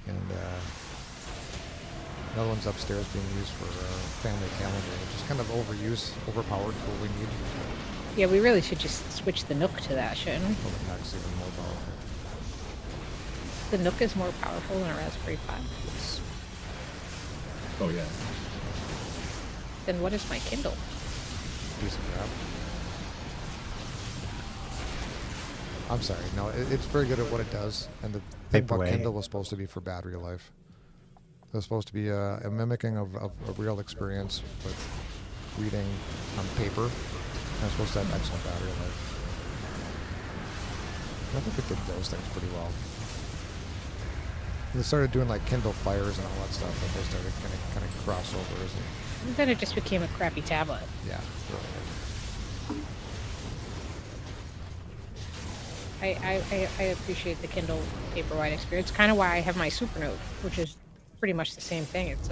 And another one's upstairs being used for family calendar, which is kind of overpowered for what we need. Yeah, we really should just switch the Nook to that, shouldn't we? Well, the pack's even more powerful. The Nook is more powerful than a Raspberry Pi. It's Oh yeah. Then what is my Kindle? a piece of crap. I'm sorry. No, it's very good at what it does. And the thing about Paperweight. Kindle was supposed to be for battery life. It was supposed to be a mimicking of a real experience with reading on paper. And it's supposed to have excellent battery life. I think it did those things pretty well. They started doing like Kindle Fires and all that stuff, and they started kind of crossovers. And, Then it just became a crappy tablet. yeah, really good. I appreciate the Kindle Paperwhite experience. Kind of why I have my Supernote, which is pretty much the same thing. It's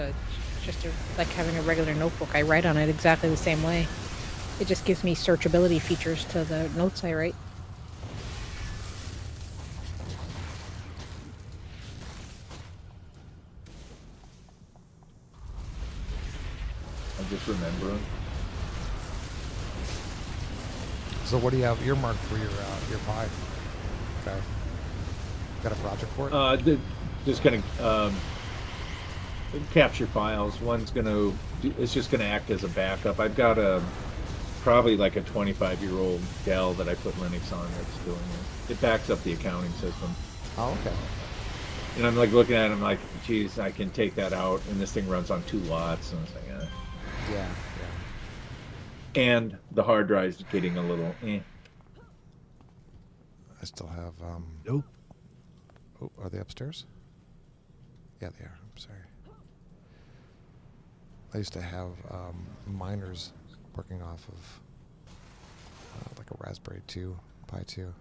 just like having a regular notebook. I write on it exactly the same way. It just gives me searchability features to the notes I write. I'm just remembering. So what do you have earmarked for your pie? Okay. Got a project for it? Just gonna capture files. One's gonna. It's just gonna act as a backup. I've got probably like a 25-year-old Dell that I put Linux on that's doing it. It backs up the accounting system. Oh, okay. And I'm like looking at it, I'm like, geez, I can take that out, and this thing runs on 2 watts. And I was like, Yeah. And the hard drive's getting a little. I still have. Nope. Oh, are they upstairs? Yeah, they are. I'm sorry. I used to have miners working off of like a Raspberry 2, Pi 2.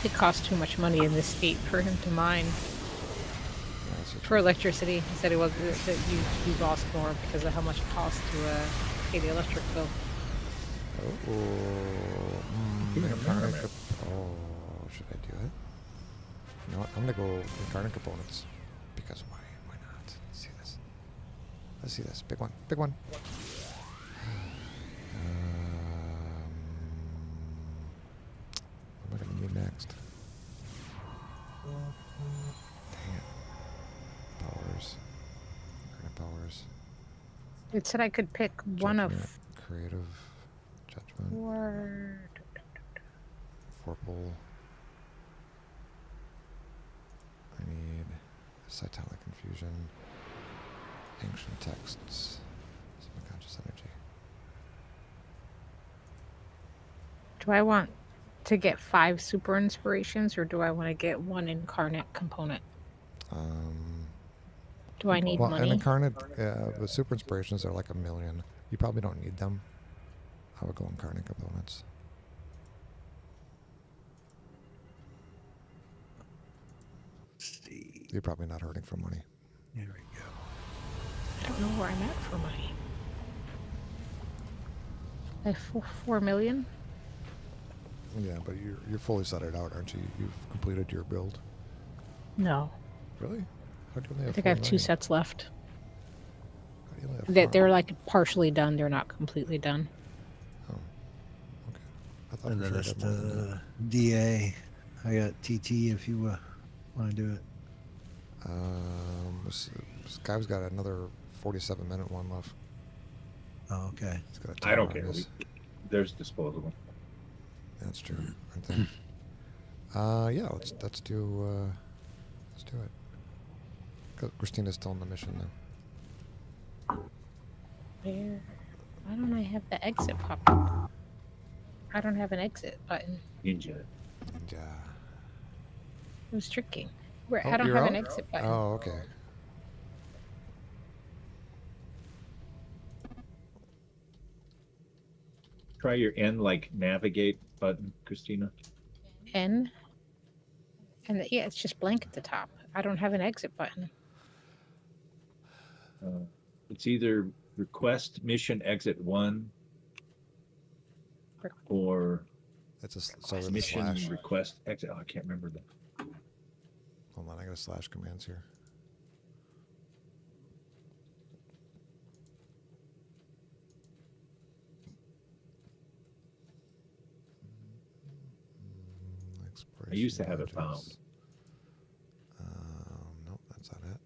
It costs too much money in this state for him to mine. Yeah, that's For electricity, he said it was that you lost more because of how much it costs to pay the electric bill. Incarnate should I do it? You know what? I'm gonna go incarnate components because why? Why not? Let's see this. Let's see this. Big one. Big one. What am I gonna need next? Dang it. Powers. Incarnate powers. It said I could pick one Judgment, of creative judgment. 4. Vorpal. I need cytalic confusion, ancient texts, subconscious energy. Do I want to get 5 super inspirations, or do I want to get 1 incarnate component? Do I need Well, money? an incarnate, the super inspirations are like 1 million. You probably don't need them. I would go incarnate components. See. You're probably not hurting for money. There we go. I don't know where I'm at for money. I have 4 million. Yeah, but you're fully settled out, aren't you? You've completed your build. No, Really? How do you only I have think I 4 have 2 million? sets left. How do you only have 4? They're like partially done. They're not completely done. Oh, okay. I thought And for then sure it's I had more than that. the DA. I got TT if you want to do it. This guy's got another 47-minute one left. Oh, okay. He's got a I don't timer on care. his- There's disposable. That's true. I think. Yeah, let's do it. Christina's still in the mission then. Where? Why don't I have the exit pop up? I don't have an exit button. Ninja. And, It was tricky. Where? Oh, I don't you're have an out? exit button. Oh, okay. Try your N like navigate button, Christina. N. And yeah, it's just blank at the top. I don't have an exit button. It's either request mission exit 1 or It's a so with a mission slash. request exit. Oh, I can't remember that. Hold on, I got a slash commands here. I used to have it Expiration found. address. Nope, that's not it.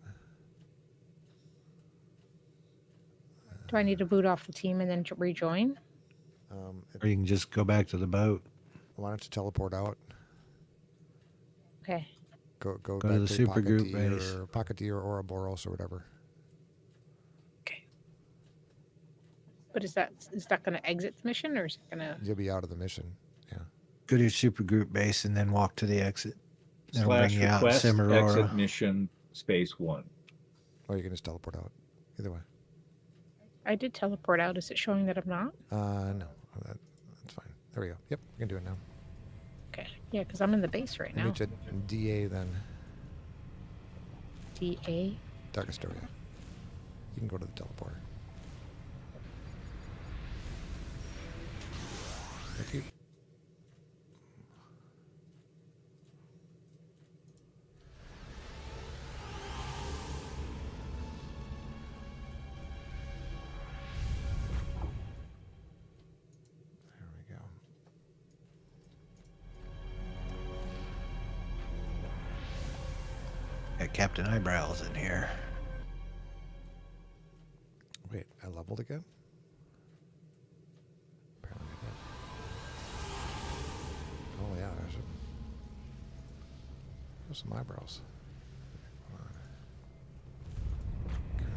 Do I need to boot off the team and then rejoin? Or you can just go back to the boat. Why don't you teleport out? Okay. Go Go back to the super Pocket group D base. or Pocket D or Ouroboros or whatever. Okay. But is that going to exit the mission or is it going to? You'll be out of the mission. Yeah. Go to your super group base and then walk to the exit. That'll Slash bring you out request Cimerora. exit mission space 1. Or you can just teleport out. Either way. I did teleport out. Is it showing that I'm not? No, that's fine. There we go. Yep, we can do it now. Okay. Yeah, because I'm in the base right now. Meet you at DA then. DA. Darkest area. You can go to the teleporter. Thank you. There we go. Got Captain Eyebrows in here. Wait, I leveled again? Apparently I did. Oh yeah, there's some eyebrows. Hold on. Good.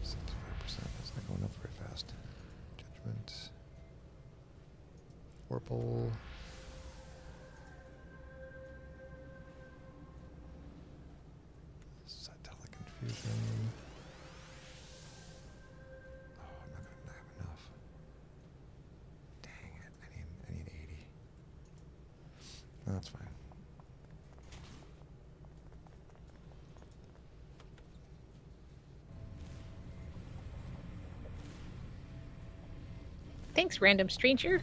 65%. That's not going up very fast. Judgment. Vorpal. Satellite confusion. Oh, I'm not gonna have enough. Dang it! I need 80. No, that's fine. Thanks, random stranger.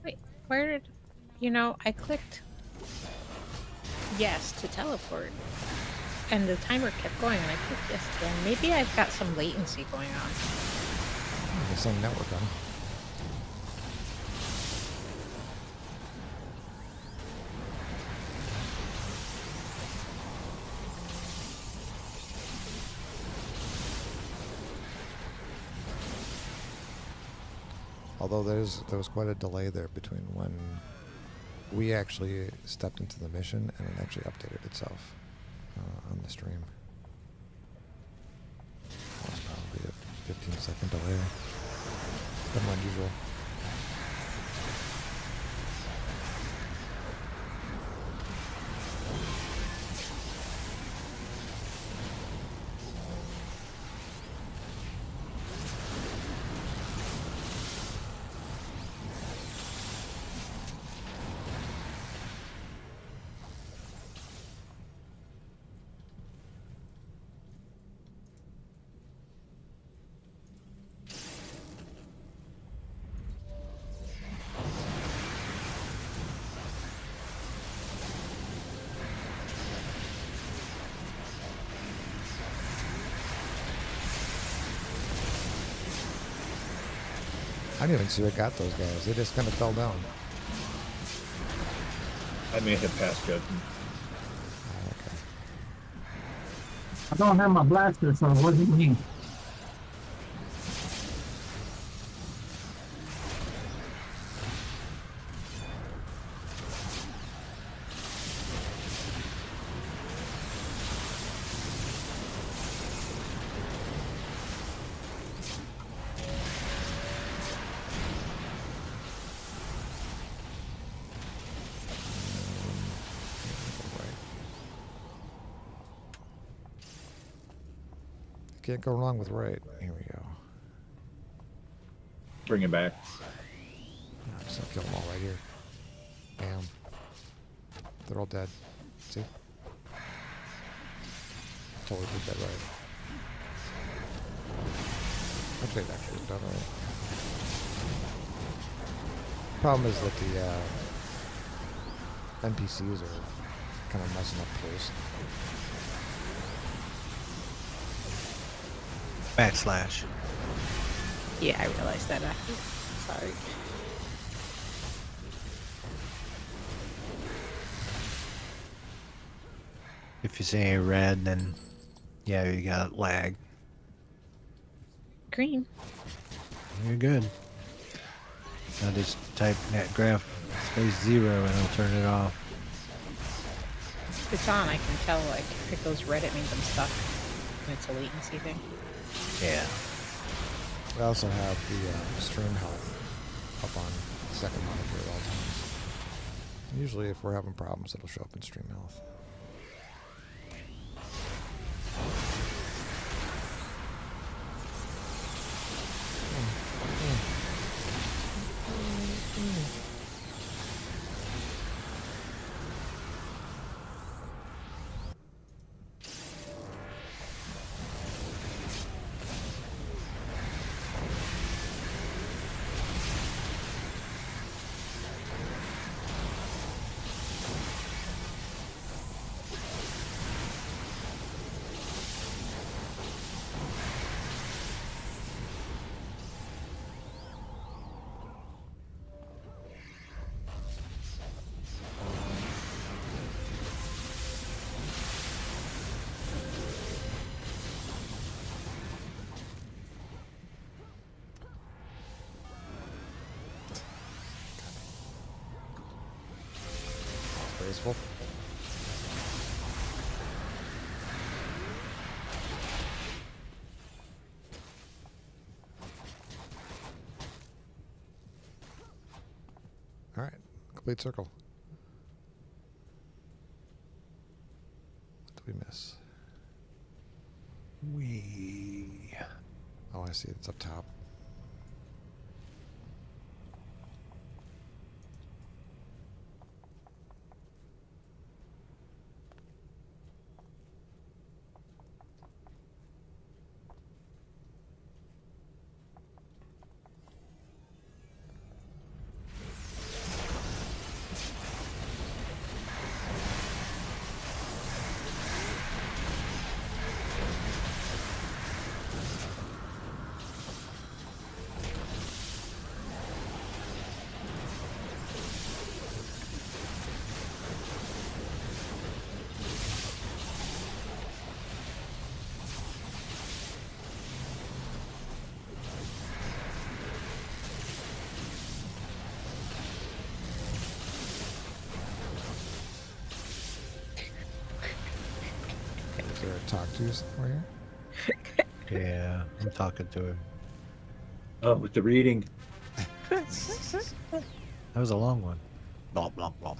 Wait, where did... I clicked yes to teleport. And the timer kept going, and I clicked yes again. Maybe I've got some latency going on. The same network, huh? Although there was quite a delay there between when we actually stepped into the mission and it actually updated itself on the stream. That was probably a 15-second delay. Kind of unusual. I didn't even see what got those guys. They just kind of fell down. I may have passed judgment. Oh, okay. I don't have my blaster, so it wasn't me. Can't go wrong with right. Here we go. Bring it back. I'm just gonna kill them all right here. Bam. They're all dead. See? Totally did that right. Actually, it actually done right. Problem is that the NPCs are kind of messing up place. Backslash. Yeah, I realized that after. Sorry. If you see a red, then yeah, you got lag. Green. You're good. Now just type netgraph space 0 and it'll turn it off. If it's on, I can tell, like, if it goes red, it means I'm stuck. And it's a latency thing. Yeah. I also have the stream health up on the second monitor at all times. Usually if we're having problems, it'll show up in stream health. Graceful. All right, complete circle. What did we miss? Oh, I see. It's up top. Is there a talk to somewhere here? Yeah, I'm talking to him. Oh, with the reading. That was a long one. Blah, blah, blah.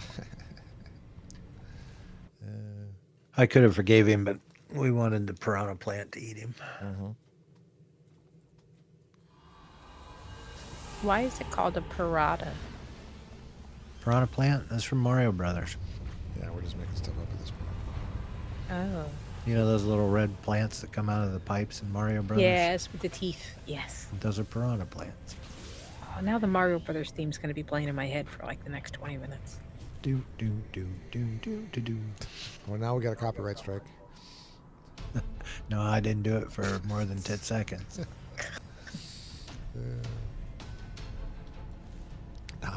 I could have forgave him, but we wanted the piranha plant to eat him. Why is it called a parada? Piranha plant? That's from Mario Brothers. Yeah, we're just making stuff up at this point. Oh. You know those little red plants that come out of the pipes in Mario Brothers? Yes, with the teeth. Yes. Those are piranha plants. Oh, now the Mario Brothers theme's going to be playing in my head for like the next 20 minutes. Do, do, do, do, do, do, do. Well, now we got a copyright strike. No, I didn't do it for more than 10 seconds.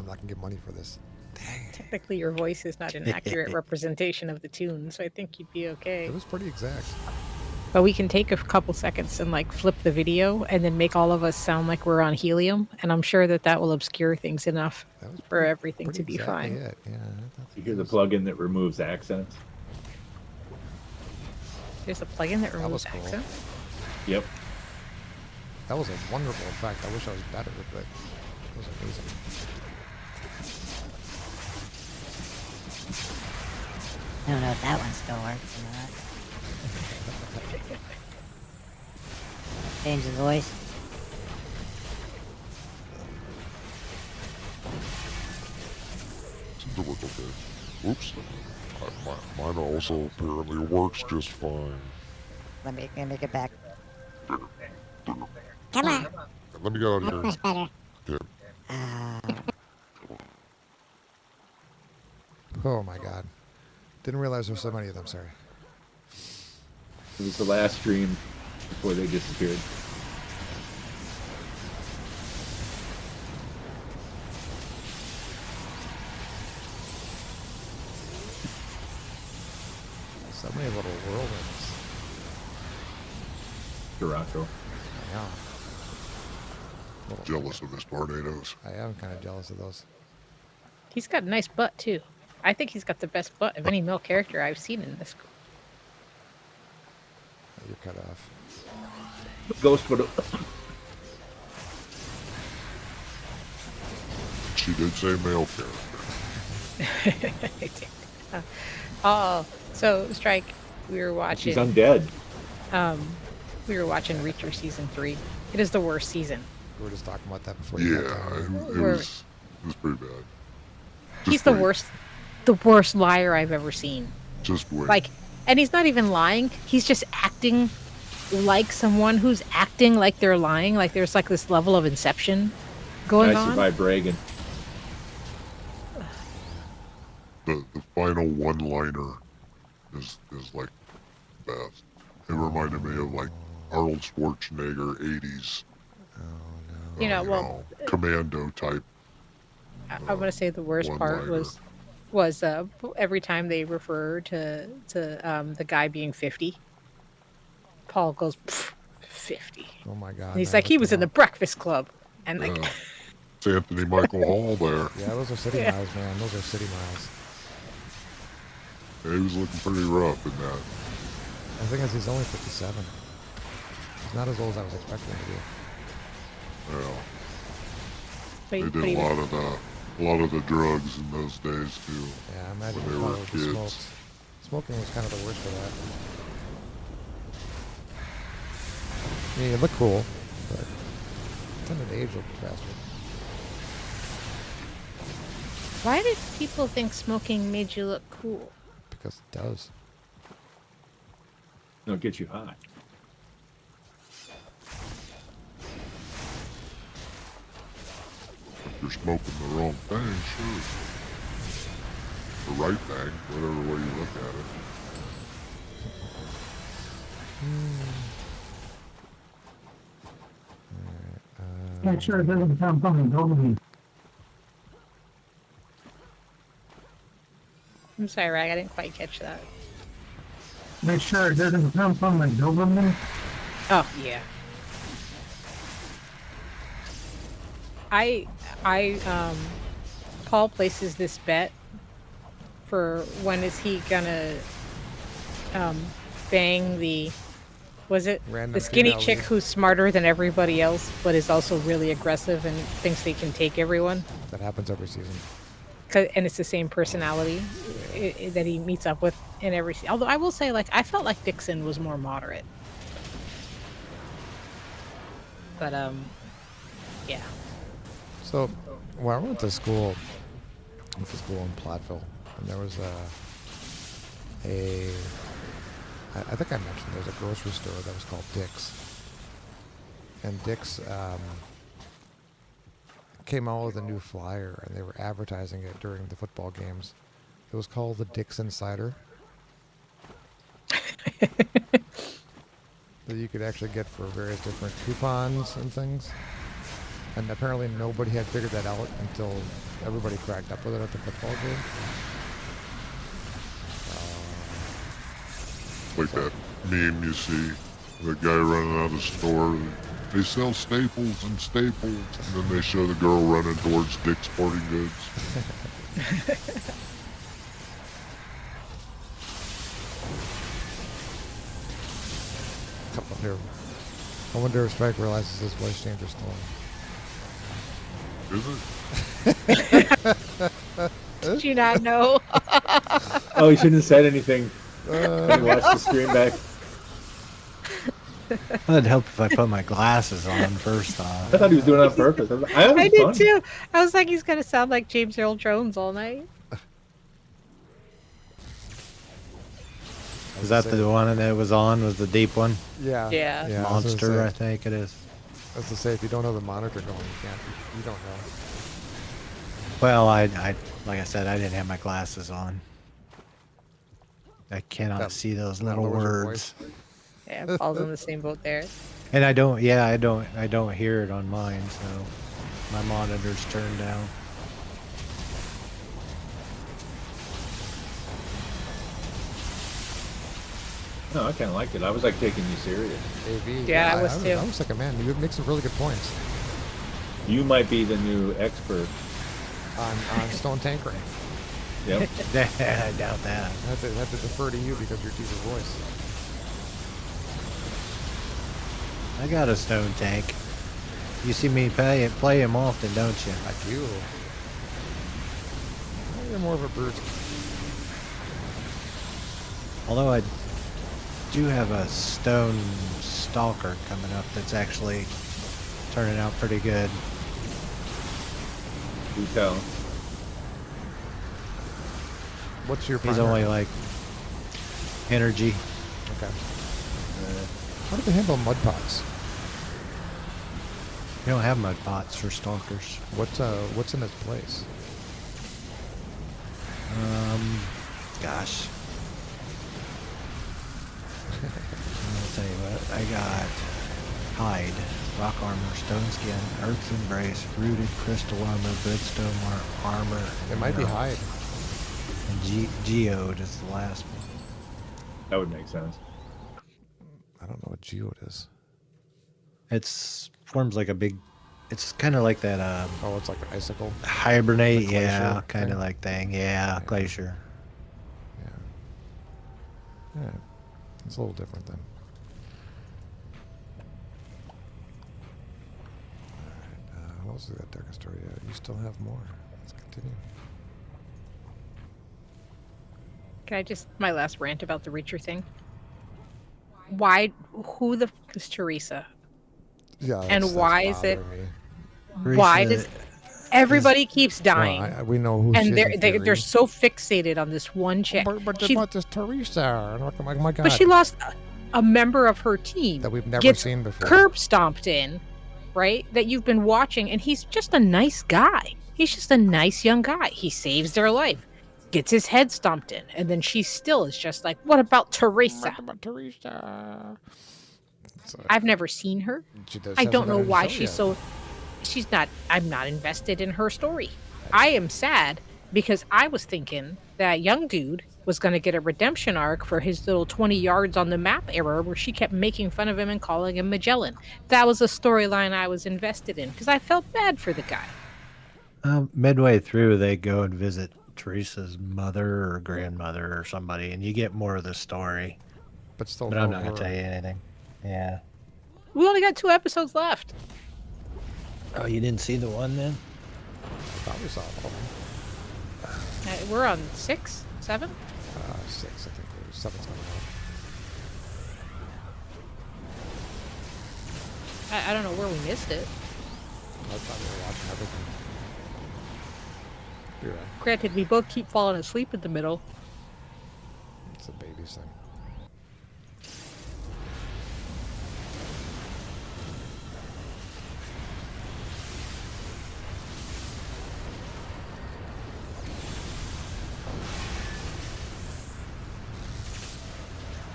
I'm not gonna get money for this. Dang. Technically, your voice is not an accurate representation of the tune, so I think you'd be okay. It was pretty exact. But we can take a couple seconds and like flip the video and then make all of us sound like we're on helium, and I'm sure that that will obscure things enough That was for pretty, everything pretty to be exactly fine. it. Yeah. You hear the plugin that removes accents? There's a plugin that That removes was cool. accents. Yep. That was a wonderful effect. I wish I was better, but it was amazing. I don't know if that one still works or not. Change the voice. Seems to work okay. Oops. Mine also apparently works just fine. Let me make it back. Come on. Let me get out of here. Much better. Okay. Oh my god. Didn't realize there were so many of them. Sorry. It was the last stream before they disappeared. So many little whirlwinds. Toronto. Yeah. Little- Jealous of his tornadoes. I am kind of jealous of those. He's got a nice butt too. I think he's got the best butt of any male character I've seen in this. You're cut off. Ghost would have. She did say male character. Oh, so Strike, we were watching. She's undead. We were watching Reacher season 3. It is the worst season. We were just talking about that before you Yeah, got it, time. it was pretty bad. Just He's the wait. worst liar I've ever seen. Just wait. Like, and he's not even lying. He's just acting like someone who's acting like they're lying. Like there's like this level of inception going I on. survived Reagan. the final one-liner is like best. It reminded me of like Arnold Schwarzenegger 80s. You know, well, commando type. I'm gonna say the worst part was every time they refer to the guy being 50, Paul goes 50. Oh my god. And he's I like he looked was it in the up. Breakfast Club, and like Yeah. It's Anthony Michael Hall there. Yeah, those are city Yeah. miles, man. Those are city miles. Yeah, he was looking pretty rough in that. The thing is, he's only 57. He's not as old as I was expecting him to be. Yeah. but he- They but did he a was- lot of the drugs in those days too. Yeah, I imagine When he they were probably kids. smoked. Smoking was kind of the worst for that. I mean, it looked cool, but tended to age a little faster. Why did people think smoking made you look cool? Because it does. No, it gets you high. If you're smoking the wrong thing, sure. The right thing, whatever way you look at it. Make sure it doesn't come from the Doberman. I'm sorry, Rag, I didn't quite catch that. Make sure it doesn't come from the Doberman. Oh yeah. Paul places this bet for when is he gonna bang the Random the skinny female chick lead. who's smarter than everybody else but is also really aggressive and thinks they can take everyone. That happens every season. And it's the same personality that he meets up with in every. Although I will say, like, I felt like Dixon was more moderate. But yeah. So, when I went to school, in Platteville, and there was I think I mentioned there was a grocery store that was called Dick's. And Dick's came out with a new flyer, and they were advertising it during the football games. It was called the Dick's Insider. That you could actually get for various different coupons and things. And apparently nobody had figured that out until everybody cracked up with it at the football game. Like that meme you see, the guy running out of the store. They sell staples and staples, and then they show the girl running towards Dick's Sporting Goods. I wonder if Strike realizes his voice changer still Is it? Did you not know? Oh, he shouldn't have said anything. He watched the screen back. It'd help if I put my glasses on first I off. thought he was doing it on purpose. I did too. I was like, he's gonna sound like James Earl Jones all night. Is that the one that was on? Was the deep one? Yeah. Yeah. Yeah, I was gonna Monster, say- I think it is. As to say, if you don't have the monitor going, you don't know. Well, I like I said, I didn't have my glasses on. I cannot That- see those that little lowers your words. voice. Yeah, Paul's in the same boat there. And I don't hear it on mine, so my monitor's turned down. No, I kind of liked it. I was like taking you serious. AV. Yeah, I was too. I was like, man, you make some really good points You might be the new expert. on stone tankering. Yep. I doubt that. I have to defer to you because of your deeper voice. I got a stone tank. You see me play him often, don't you? I do. You're more of a brute. Although I do have a stone stalker coming up that's actually turning out pretty good. Do tell. What's your He's primary? only like energy. Okay. How do they handle mud pots? You don't have mud pots for stalkers. What's in its place? Gosh. I'll tell you what, I got hide, rock armor, stone skin, earth's embrace, rooted crystal armor, gridstone armor. It might be hide. And geode is the last one. That would make sense. I don't know what geode is. It's forms like a big. It's kind of like that Oh, it's like an icicle. hibernate, The glacier yeah, kind thing? of like thing, yeah, glacier. Yeah. Yeah. It's a little different then. Alright, what else is that darkest story? You still have more. Let's continue. Can I just my last rant about the Reacher thing? Why? Who the fuck is Teresa? Yeah. And why is it- bothering me. Why Teresa does everybody keeps Well, dying? we know who she and is in they're theory. so fixated on this one chick. But She- this Teresa. And oh my God. but she lost a member of her team that we've never gets seen before. curb stomped in, right? That you've been watching, and he's just a nice guy. He's just a nice young guy. He saves their life, gets his head stomped in, and then she still is just like, "What about Teresa?" But Teresa. So, I've never seen her. she does- I hasn't don't been know on the why show she's yet. so. She's not. I'm not invested in her story. I am sad because I was thinking that young dude was going to get a redemption arc for his little 20 yards on the map error where she kept making fun of him and calling him Magellan. That was a storyline I was invested in because I felt bad for the guy. midway through, they go and visit Teresa's mother or grandmother or somebody, and you get more of the story. But still, But I'm no not gonna horror. tell you anything. Yeah. We only got 2 episodes left. Oh, you didn't see the one then? I thought we saw all of them. We're on 6, 7. 6, I think. 7's coming out. I don't know where we missed it. I thought we were watching everything. You're right. Granted, we both keep falling asleep in the middle. It's a baby's thing.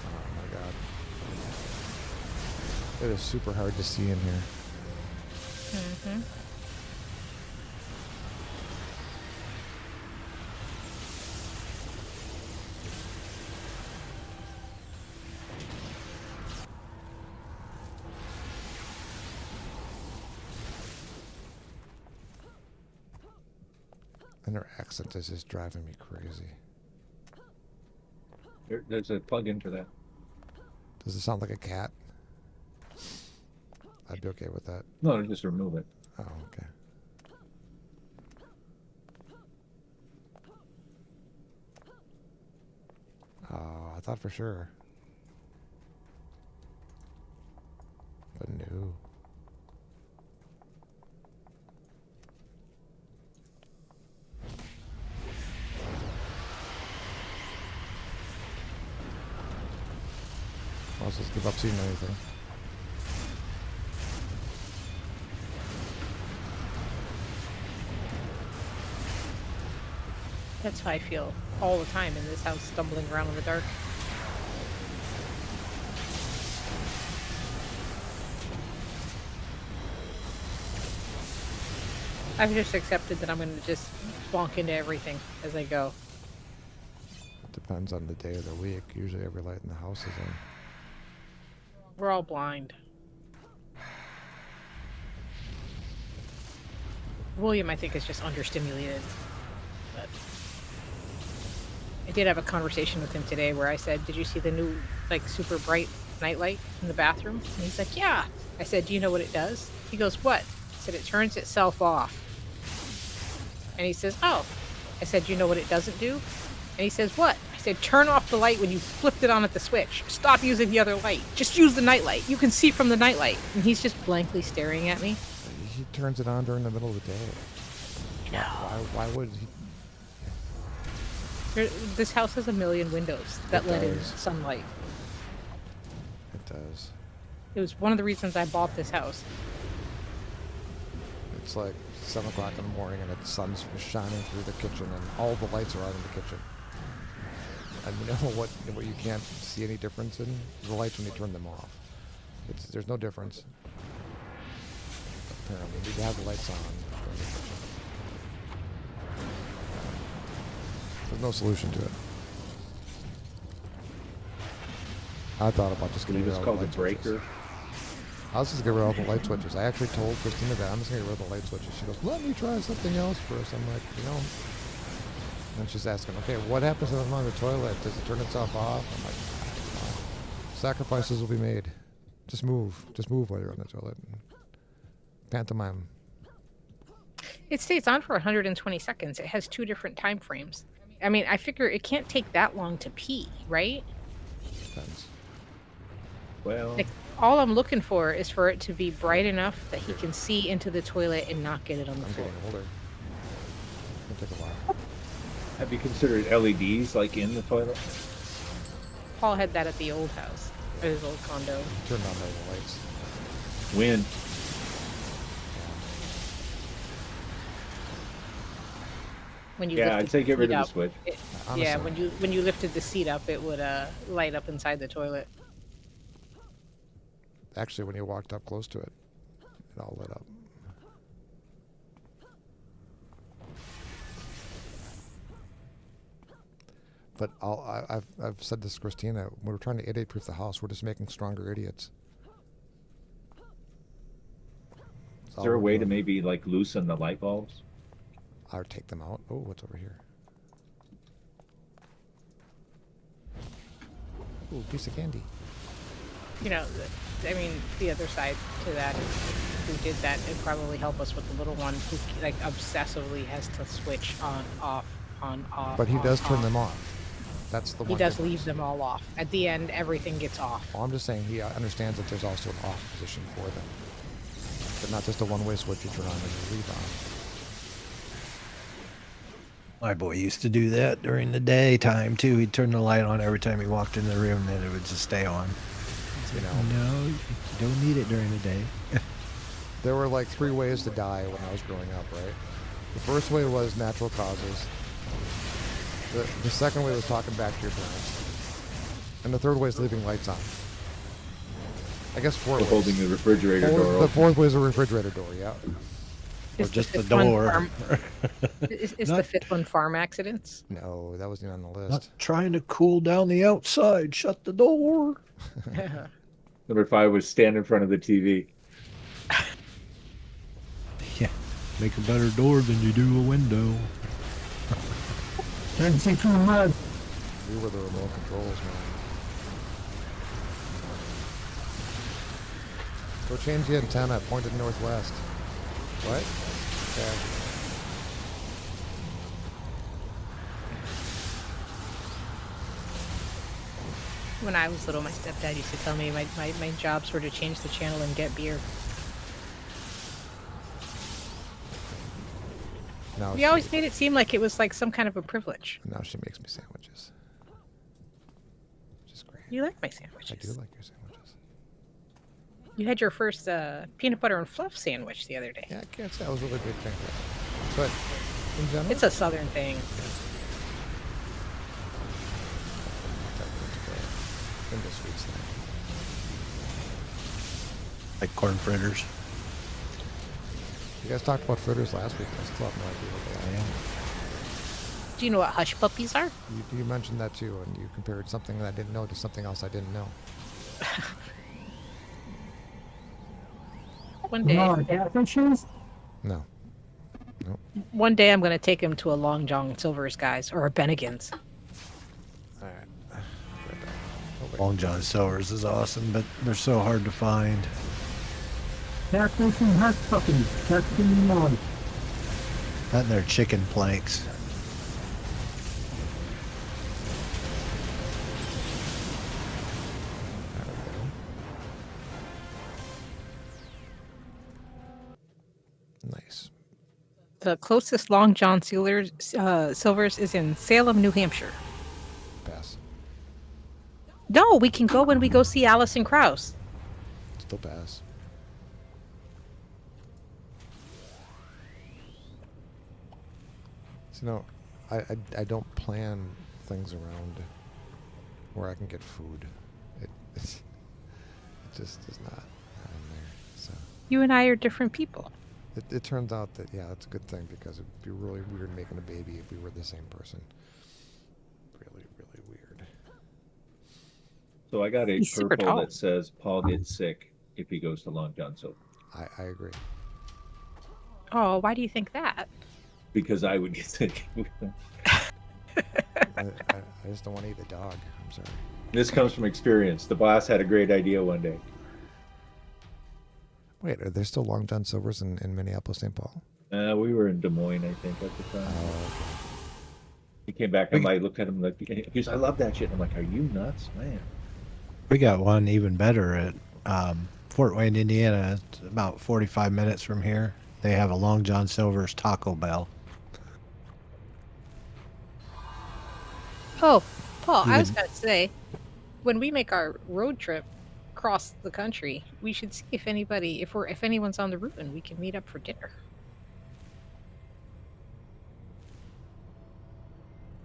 Oh my god. It is super hard to see in here. And their accent is just driving me crazy. There's a plug-in for that. Does it sound like a cat? I'd be okay with that. No, just remove it. Oh, okay. Oh, I thought for sure. But no. I'll just give up seeing anything. That's how I feel all the time in this house, stumbling around in the dark. I've just accepted that I'm going to just bonk into everything as I go. It depends on the day of the week. Usually every light in the house is on. We're all blind. William, I think, is just understimulated. But I did have a conversation with him today where I said, "Did you see the new, like, super bright nightlight in the bathroom?" And he's like, "Yeah." I said, "Do you know what it does?" He goes, "What?" I said, "It turns itself off." And he says, "Oh." I said, "Do you know what it doesn't do?" And he says, "What?" I said, "Turn off the light when you flipped it on at the switch. Stop using the other light. Just use the nightlight. You can see from the nightlight." And he's just blankly staring at me. He turns it on during the middle of the day. No. Why would he? This house has a million windows that let in does. sunlight. It does. It was one of the reasons I bought this house. It's like 7 o'clock in the morning and the sun's shining through the kitchen and all the lights are out in the kitchen. And you know what you can't see any difference in? The lights when you turn them off. There's no difference. Apparently, you need to have the lights on during the kitchen. There's no solution to it. I thought about just getting rid It's of all called the a light switches. breaker. I was just gonna get rid of all the light switches. I actually told Christina that I'm just gonna get rid of the light switches. She goes, "Let me try something else first." I'm like, And she's asking, "Okay, what happens if I'm on the toilet? Does it turn itself off?" I'm like, "No. Sacrifices will be made. Just move while you're on the toilet." Pantomime. It stays on for 120 seconds. It has 2 different time frames. I mean, I figure it can't take that long to pee, right? Depends. Well, Like, all I'm looking for is for it to be bright enough that he can see into the toilet and not get it on the I'm floor. getting older. It'll take a while. have you considered LEDs like in the toilet? Paul had that at the old house, or his old condo. Turn on the lights. When? When you Yeah, lifted I'd say get rid seat of the up, switch. yeah, Honestly. when you lifted the seat up, it would light up inside the toilet. Actually, when you walked up close to it, it all lit up. But I've said this to Christina. When we're trying to idiot-proof the house, we're just making stronger idiots. Is there a way to maybe like loosen the light bulbs? Or take them out? Oh, what's over here? Ooh, piece of candy. You know, I mean, the other side to that is who did that, it'd probably help us with the little one who like obsessively has to switch on, off, on, off. But he on, does turn off. them off. That's the one. He does difference. leave them all off. At the end, everything gets off. Well, I'm just saying he understands that there's also an off position for them. But not just a one-way switch you turn on and you leave on. My boy used to do that during the daytime too. He'd turn the light on every time he walked in the room, and it would just stay on. You know, No, you don't need it during the day. there were like 3 ways to die when I was growing up, right? The first way was natural causes. The second way was talking back to your parents. And the third way is leaving lights on. I guess 4 ways. Holding the refrigerator door The open.4th way is a refrigerator door, yeah. Is just the fifth one door. is Not- the 5th one farm accidents? No, that wasn't on the Not list. trying to cool down the outside. Shut the door. Number 5 was stand in front of the TV. Yeah, make a better door than you do a window. Didn't see too much. We were the remote controls, man. Go change the antenna. Pointed northwest. What? Okay. When I was little, my stepdad used to tell me my jobs were to change the channel and get beer. Now He always made it seem like it was like some kind of a privilege. Now she makes me sandwiches. Which is great. You like my I sandwiches. do like your sandwiches. You had your first peanut butter and fluff sandwich the other day. Yeah, I can't say I was a really big fan of that. But in general, It's a southern thing. industries thing. Like corn fritters. You guys talked about fritters last week. I still have no idea what they are. Do you know what hush puppies are? You mentioned that too, and you compared something that I didn't know to something else I didn't know. One day, No, catfishes? No. one day I'm going to take him to a Long John Silver's, guys, or a Bennigan's. All right. Long John Silver's is awesome, but they're so hard to find. Catfish and hush puppies. That's the noise. And they're chicken planks. Nice. The closest Long John Silver's is in Salem, New Hampshire. Pass. No, we can go when we go see Alison Krauss. Still pass. So, no, I don't plan things around where I can get food. It just is not in there. So You and I are different people. it turns out that, yeah, that's a good thing, because it'd be really weird making a baby if we were the same person. Really, really weird. So I got a He's super purple tall. that says Paul gets sick if he goes to Long John Silver, I agree. Oh, why do you think that? because I would get sick. I just don't want to eat the dog. I'm sorry. This comes from experience. The boss had a great idea one day. Wait, are there still Long John Silver's in Minneapolis, St. Paul? We were in Des Moines, I think, at the time. Oh, He came back and I looked at him like, he goes, I love that shit. I'm like, are you nuts, man? We got one even better at Fort Wayne, Indiana. It's about 45 minutes from here. They have a Long John Silver's Taco Bell. Oh, Paul, I was going to say, when we make our road trip across the country, we should see if anyone's on the route, and we can meet up for dinner.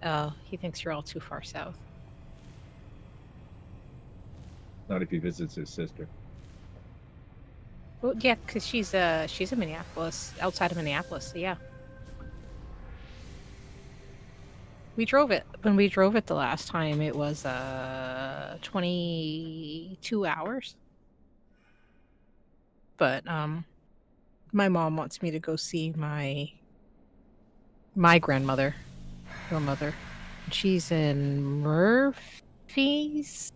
Oh, he thinks you're all too far south. Not if he visits his sister. Well, yeah, because she's in Minneapolis, outside of Minneapolis. So yeah, we drove it. When we drove it the last time, it was 22 hours. But my mom wants me to go see my grandmother, her mother. She's in Murphy's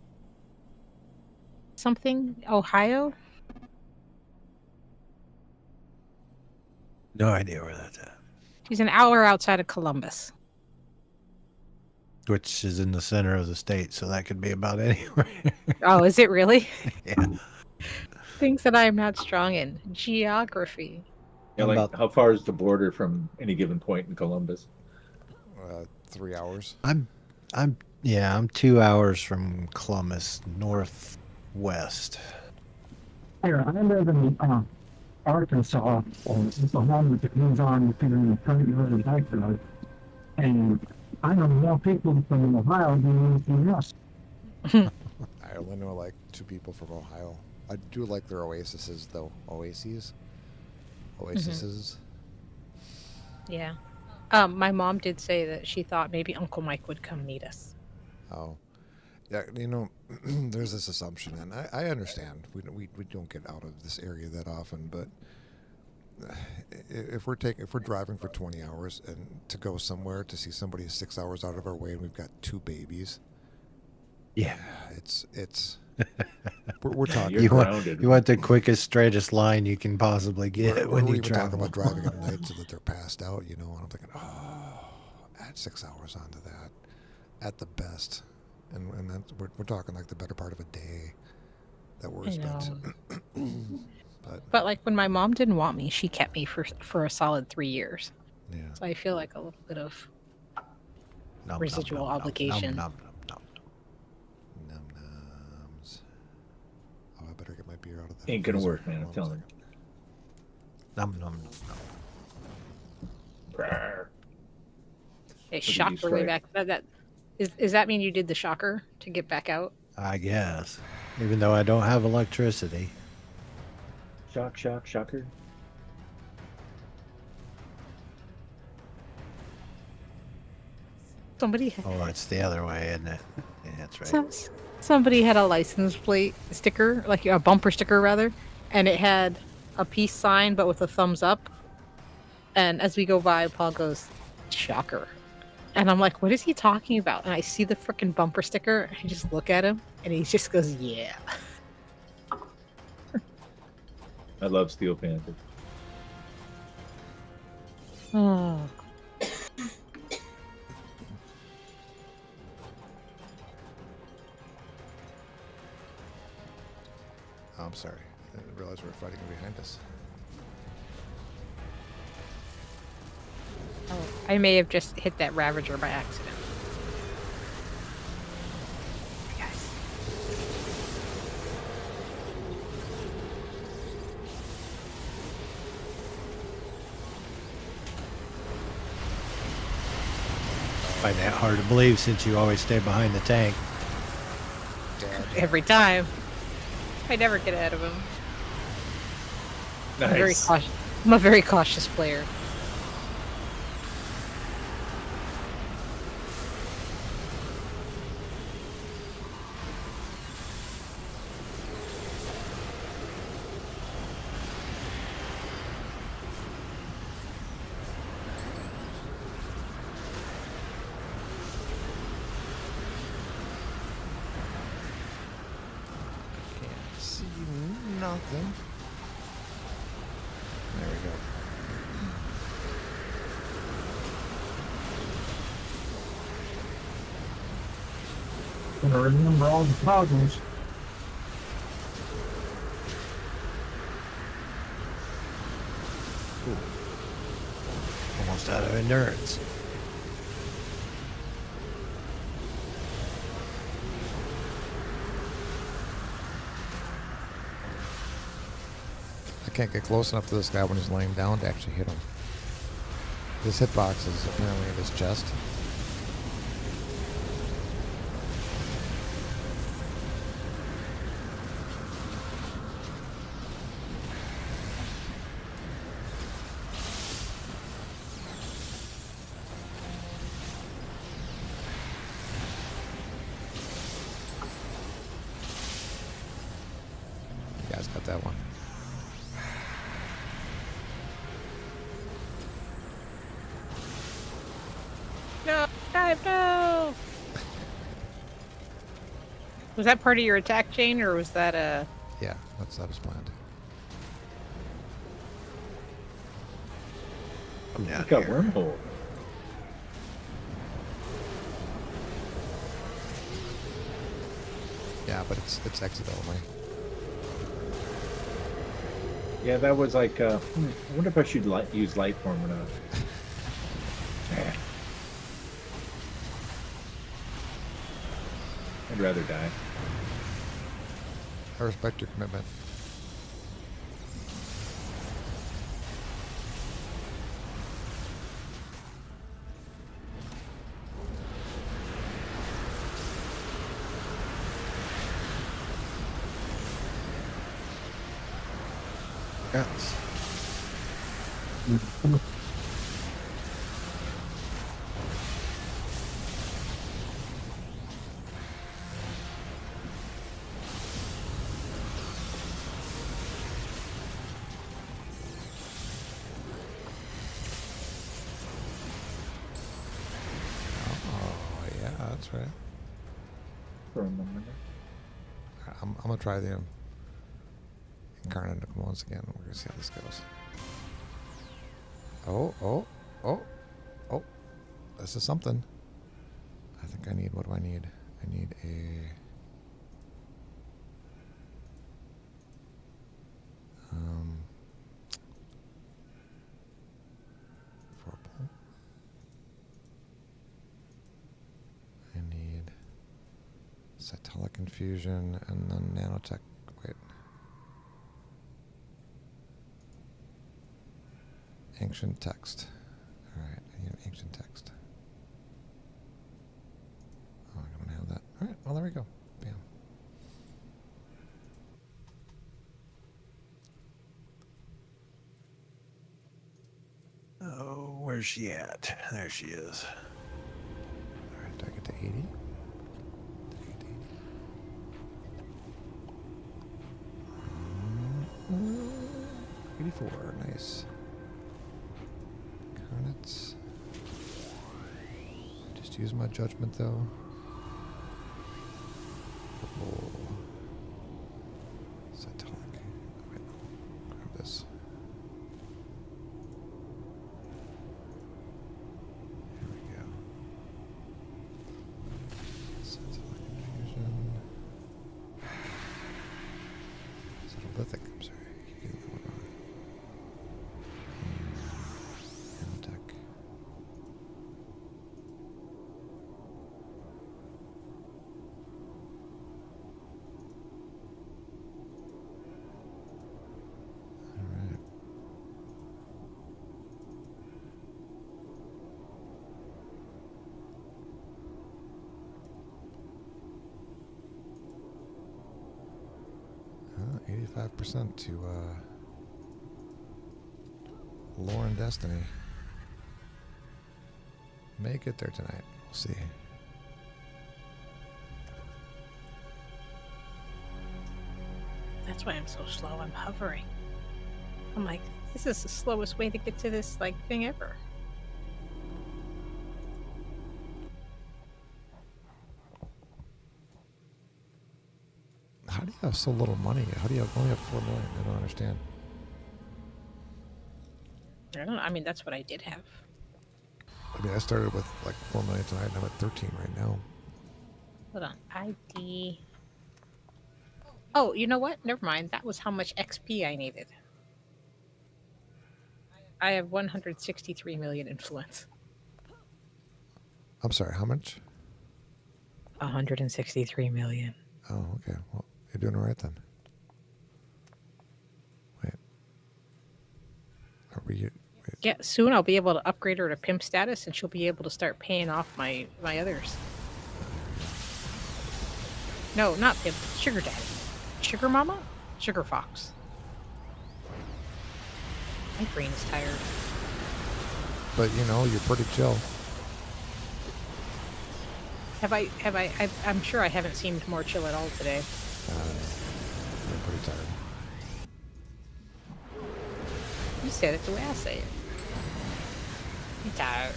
something, Ohio. No idea where that's at. She's an hour outside of Columbus. Which is in the center of the state, so that could be about anywhere. Oh, is it really? Yeah. Things that I am not strong in. Geography. Yeah, like, About- how far is the border from any given point in Columbus? 3 hours. I'm 2 hours from Columbus, northwest. Here, I live in Arkansas, and it's a home that moves on between the country and Texas. And I know more people from Ohio than anything else. I only know like 2 people from Ohio. I do like their oases, though. Oases. Yeah. My mom did say that she thought maybe Uncle Mike would come meet us. Oh, yeah. You know, there's this assumption, and I understand. We don't get out of this area that often, but if we're driving for 20 hours and to go somewhere to see somebody 6 hours out of our way and we've got 2 babies, Yeah. it's we're talking. You're You want, grounded. you want the quickest, straightest line you can possibly get when we're you even talking travel. about driving at night so that they're passed out, and I'm thinking, oh, add 6 hours onto that at the best, and that's, we're talking like the better part of a day that we're I spent. know. But But like when my mom didn't want me, she kept me for a solid 3 years. yeah, So I feel like a little bit of Nom, residual nom, nom, obligation. nom, nom, nom, nom. num nums. Oh, I better get my beer out of the Ain't gonna freezer. work, man. I'm Hold on a telling you. Nom, nom, nom, nom. Rawr. It What did you shocked her way strike? back. Is that mean you did the shocker to get back out? I guess. Even though I don't have electricity. Shock, shock, shocker. Somebody had, Oh, it's the other way, isn't it? Yeah, that's right. somebody had a license plate sticker, like a bumper sticker rather, and it had a peace sign but with a thumbs up. And as we go by, Paul goes, "Shocker." And I'm like, what is he talking about? And I see the freaking bumper sticker. And I just look at him, and he just goes, "Yeah." I love Steel Panther. Oh. Oh, I'm sorry. I didn't realize we were fighting behind us. Oh, I may have just hit that Ravager by accident. Yes. Find that hard to believe since you always stay behind the tank. Every time. I never get ahead of him. I'm very Nice. cautious. I'm a very cautious player. Can't see nothing. There we go. Gotta remember all the toggles. Almost out of endurance. I can't get close enough to this guy when he's laying down to actually hit him. His hitbox is apparently in his chest. You guys got that one. No, dive, no. Was that part of your attack chain, or was that a? Yeah, that was planned. I'm down Look at here. wormhole. Yeah, but it's exit only. Yeah, that was like. I wonder if I should use light form or not. I'd rather die. I respect your commitment. Yes. That's right. For a moment. I'm gonna try the incarnate once again. We're gonna see how this goes. Oh. This is something. I think I need, what do I need? I need a... Vorpal. I need Cytolic Infusion and then Nanotech. Wait. Ancient Text. Alright, I need an Ancient Text. Oh, I don't have that. Alright, well, there we go. Bam. Oh, where's she at? There she is. Alright, do I get to 80? Did I get to 80? 84, nice. Carnets. Just use my judgment though. Purple. Cytolic. Wait, no. Grab this. Here we go. Cytolic infusion. Cytolithic, I'm sorry. I keep getting that one wrong. Nanotech. Alright. Huh, 85% to Lore and Destiny. May get there tonight. We'll see. That's why I'm so slow. I'm hovering. I'm like, this is the slowest way to get to this like thing ever. How do you have so little money? How do you only have 4 million? I don't understand. I don't know. I mean, that's what I did have. I mean, I started with like 4 million tonight, and I'm at 13 right now. Hold on. ID. Oh, you know what? Never mind. That was how much XP I needed. I have 163 million influence. I'm sorry, how much? 163 million. Oh, okay. Well, you're doing all right then. Wait. Are we... Wait. Yeah, soon I'll be able to upgrade her to pimp status, and she'll be able to start paying off my others. No, not pimp. Sugar daddy. Sugar mama? Sugar fox. My brain is tired. But, you know, you're pretty chill. I'm sure I haven't seemed more chill at all today. I'm pretty tired. You said it the way I say it. I'm tired.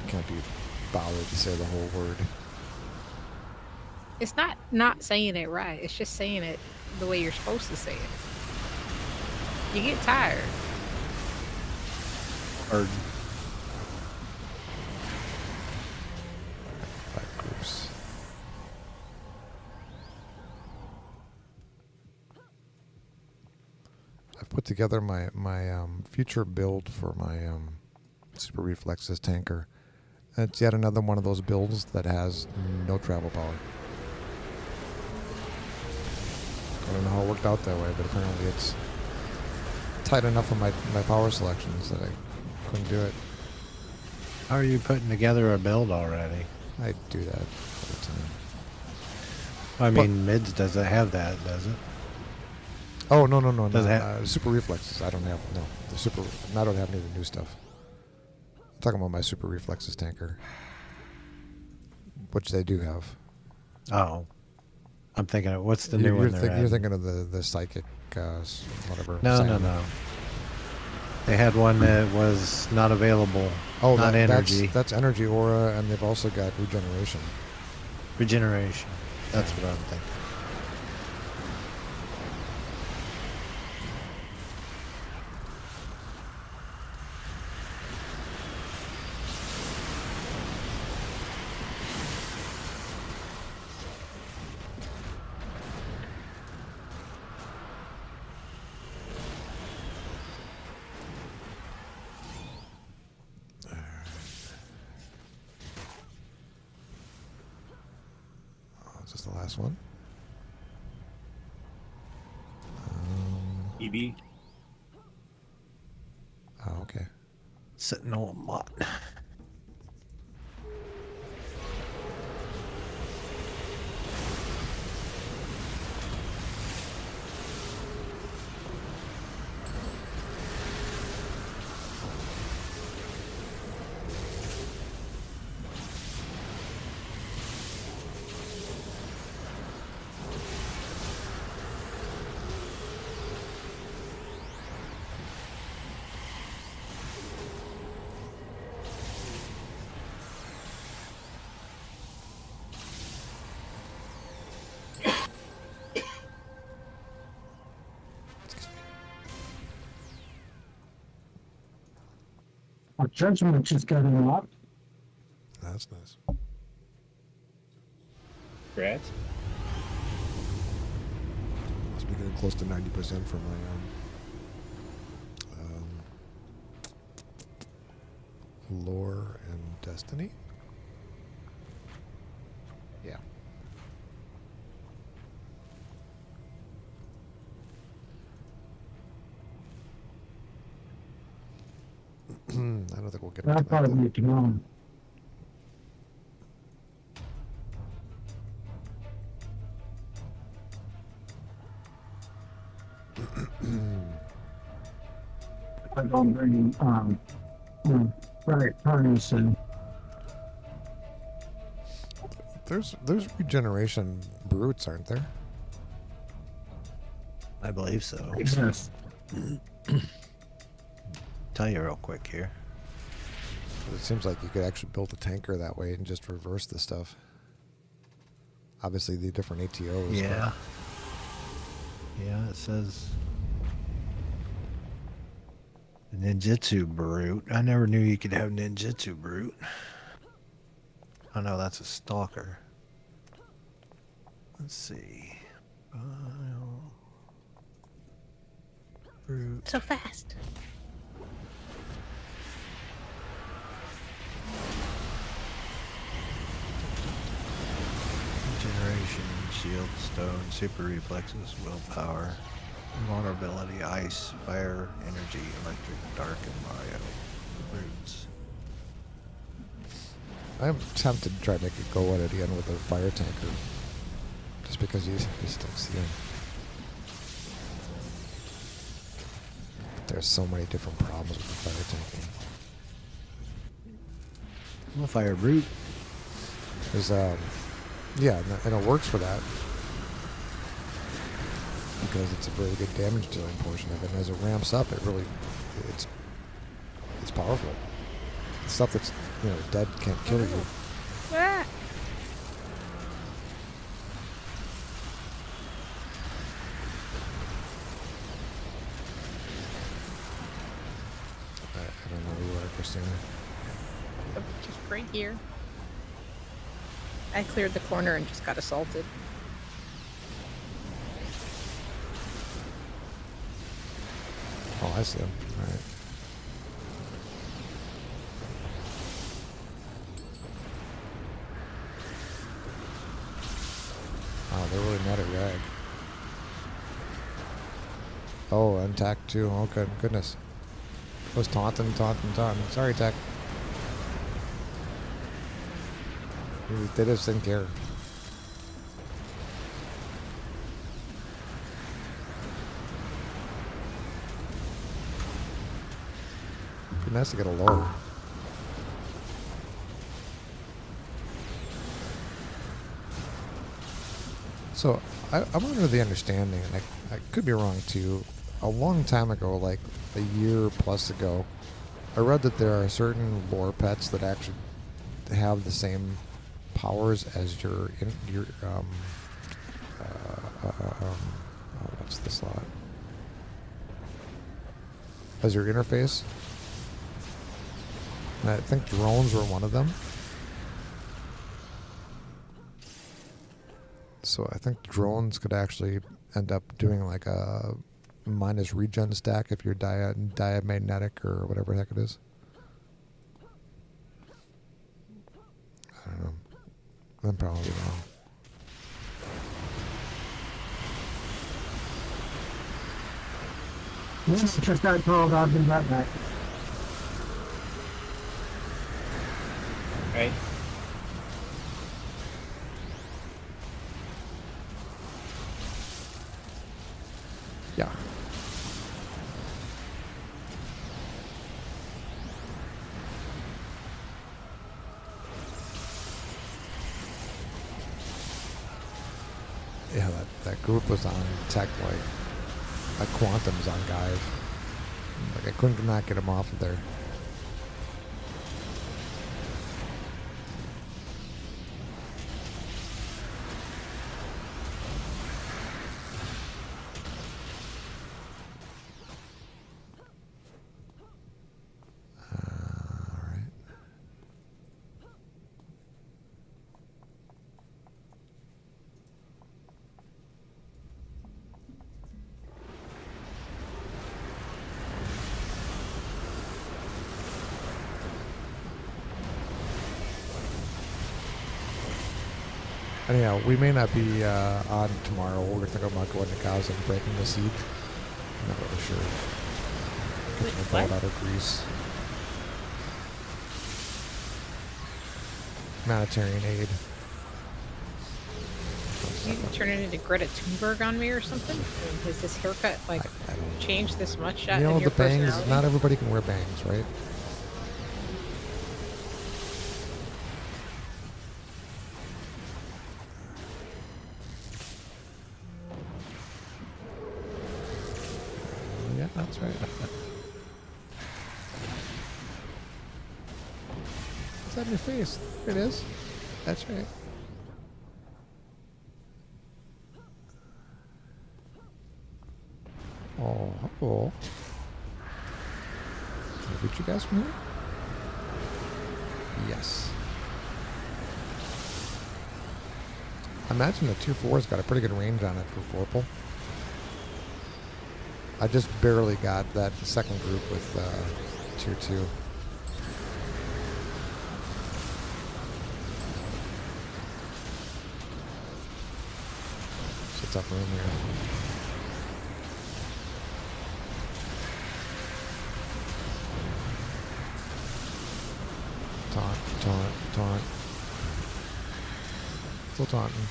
Can't be bothered to say the whole word. It's not saying it right. It's just saying it the way you're supposed to say it. You get tired. Or... 5 groups. I've put together my future build for my Super Reflexes tanker. And it's yet another one of those builds that has no travel power. I don't know how it worked out that way, but apparently it's tight enough on my power selections that I couldn't do it. How are you putting together a build already? I do that all the time. I mean, mids doesn't have that, does it? Oh, no. Does it have- Super Reflexes, I don't have, no. I don't have any of the new stuff. I'm talking about my Super Reflexes tanker. Which they do have. Oh. I'm thinking of, what's the new one they're You're adding? thinking of the psychic, whatever. No. Psion. They had one that was not available. Oh, not energy. That's energy aura, and they've also got regeneration. Regeneration. That's what I'm thinking. Oh, is this the last one? EB. Oh, okay. Sentinel Mott. Our judgment just got unlocked. That's nice. Congrats. Must be getting close to 90% for my lore and destiny. Yeah. I don't think we'll get into That'll that. probably though. be tomorrow. I don't bring right harness and There's regeneration brutes, aren't there? I believe so. yes. Tell you real quick here. It seems like you could actually build a tanker that way and just reverse the stuff. Obviously, the different ATOs. but- Yeah. Yeah, it says ninjutsu brute. I never knew you could have ninjutsu brute. Oh no, that's a stalker. Let's see. Brute. So fast. Regeneration, shield, stone, super reflexes, willpower, vulnerability, ice, fire, energy, electric, dark, and Mario. Brutes. I'm tempted to try to make it go at it again with a fire tanker. Just because you still see him. But there's so many different problems with the fire tanking. We'll fire brute. There's yeah, and it works for that. Because it's a very good damage dealing portion of it. And as it ramps up, it's powerful. Stuff that's dead can't kill you. Ah. I don't know where you are, Christina. Just right here. I cleared the corner and just got assaulted. Oh, I see him. All right. Wow, they're really mad at Rag. Oh, and Tack too. Oh, good goodness. It was taunting. Sorry, Tack. They just didn't care. Be nice to get a low. So I'm under the understanding, and I could be wrong too. a long time ago, like a year plus ago, I read that there are certain lore pets that actually have the same powers as your what's the slot? As your interface. And I think drones were one of them. So I think drones could actually end up doing like a minus regen stack if you're diamagnetic or whatever the heck it is. I don't know. I'm probably wrong. Yes, just that called. I'll be right back. Right? Yeah. Yeah, that group was on tech like Quantum's on Guive. Like I couldn't not get him off of there. Alright. Anyhow, we may not be on tomorrow. We're thinking about going to Gaza and breaking the siege. I'm not really sure. Getting the boat out of Greece. Humanitarian aid. You turn it into Greta Thunberg on me or something? I mean, has this haircut like I don't changed this much? You in know, your the bangs, personality? not everybody can wear bangs, right? Yeah, that's right. It's on your face. There it is. That's right. Oh, hello. Can I get you guys from here? Yes. I imagine the 2-4's got a pretty good range on it for Vorpal. I just barely got that second group with tier 2. It's a tough room here. Taunt. Still taunting.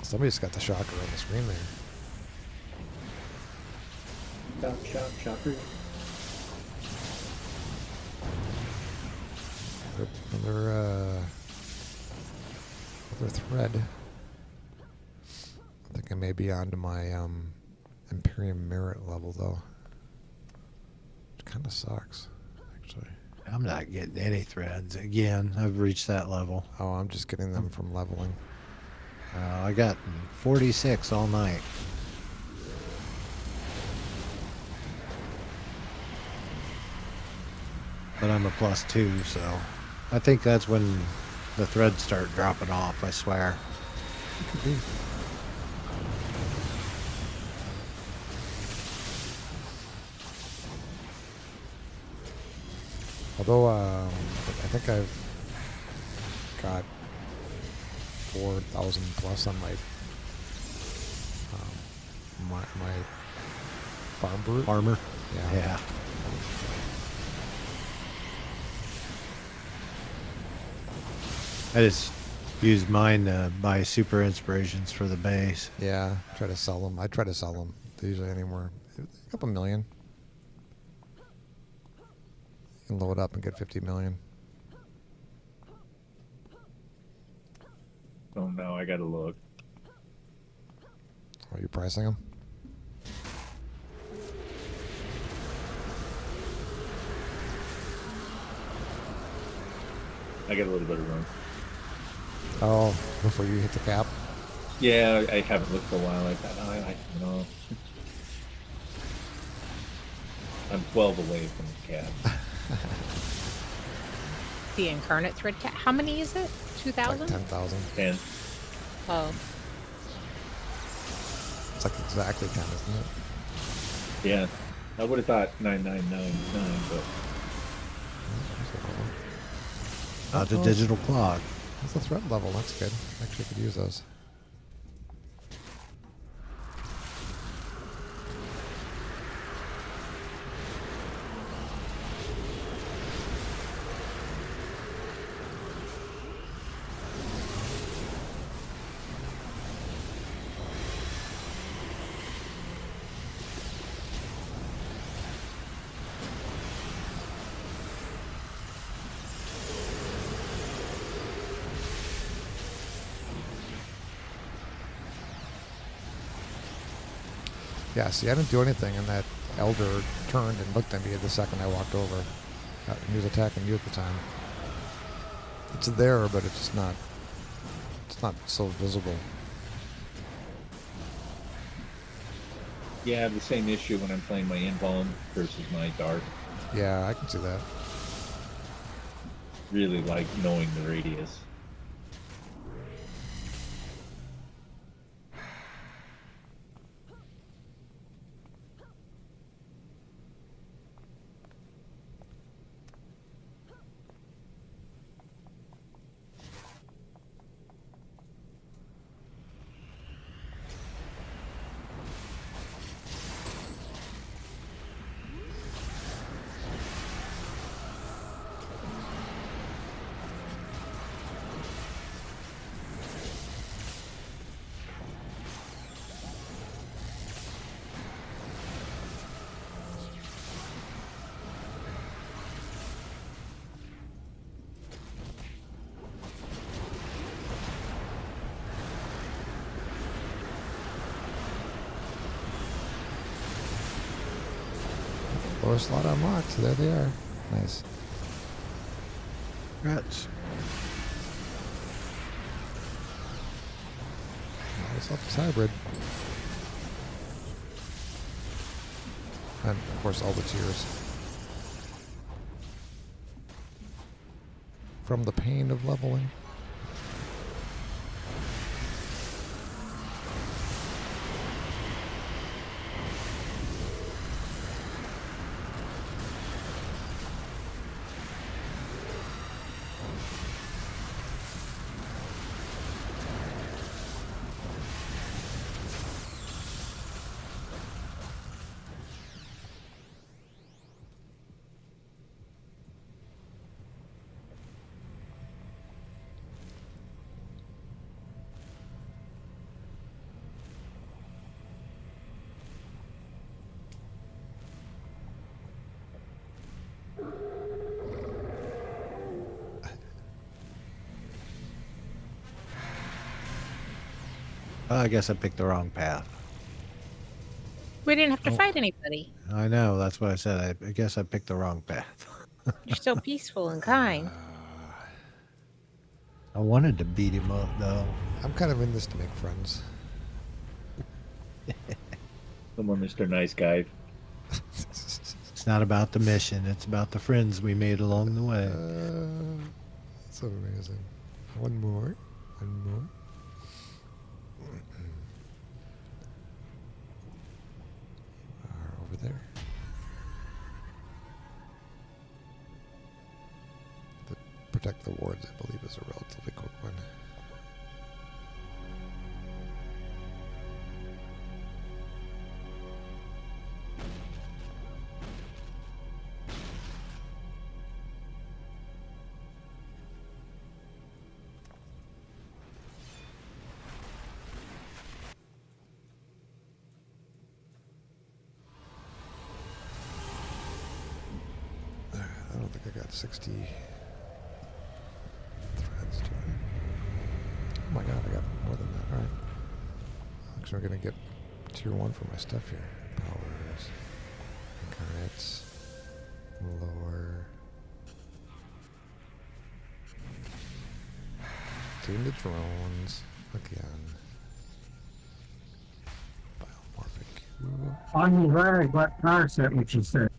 Somebody's got the shocker on the screen there. Shocker. Another thread. I think I may be onto my Imperium merit level though. Which kind of sucks, actually. I'm not getting any threads. Again, I've reached that level. Oh, I'm just getting them from leveling. I got 46 all night. But I'm a +2, so I think that's when the threads start dropping off, I swear. It could be. Although, I think I've got 4,000 plus on my farm brute. Armor? Yeah. Yeah. I just used mine to buy super inspirations for the base. Yeah, try to sell them. I try to sell them. They're usually anywhere a couple million. You can load up and get 50 million. Oh no, I gotta look. Are you pricing them? I got a little bit of room. Oh, before you hit the cap? Yeah, I haven't looked for a while. I thought, you know, I'm 12 away from the cap. The incarnate thread cat. How many is it? Like 2,000? 10,000. 10. Oh. It's like exactly 10, isn't it? Yeah, I would have thought 9999, but Not a digital clock. That's the threat level. That's good. Actually, could use those. Yeah, see, I didn't do anything, and that elder turned and looked at me the second I walked over. He was attacking you at the time. It's there, but it's not so visible. yeah, I have the same issue when I'm playing my Invuln versus my Dark. Yeah, I can see that. Really like knowing the radius. Lower slot unlocked, so there they are. Nice. Congrats. This up is hybrid. And, of course, all the tears. From the pain of leveling. I guess I picked the wrong path. We didn't have to fight anybody. I know, that's what I said. I guess I picked the wrong path. You're so peaceful and kind. I wanted to beat him up, though. I'm kind of in this to make friends. Come on, Mr. Nice Guy. It's not about the mission, it's about the friends we made along the way. So amazing. One more. One more. Over there. The protect the wards, I believe, is a relatively quick one. 60 threads to it. Oh my god, I got more than that. Alright. Actually, we're going to get tier 1 for my stuff here. Powers. Incarnates. Lore. Tune the drones. Again. Biomorphic. Ooh. On the rag, what power set would you say? And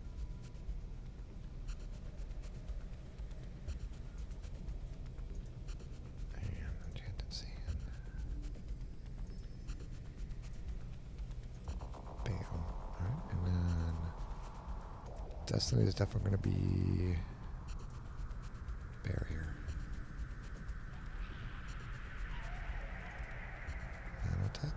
enchanted sand. Bam. Alright, and then Destiny is definitely going to be barrier. Nanotech.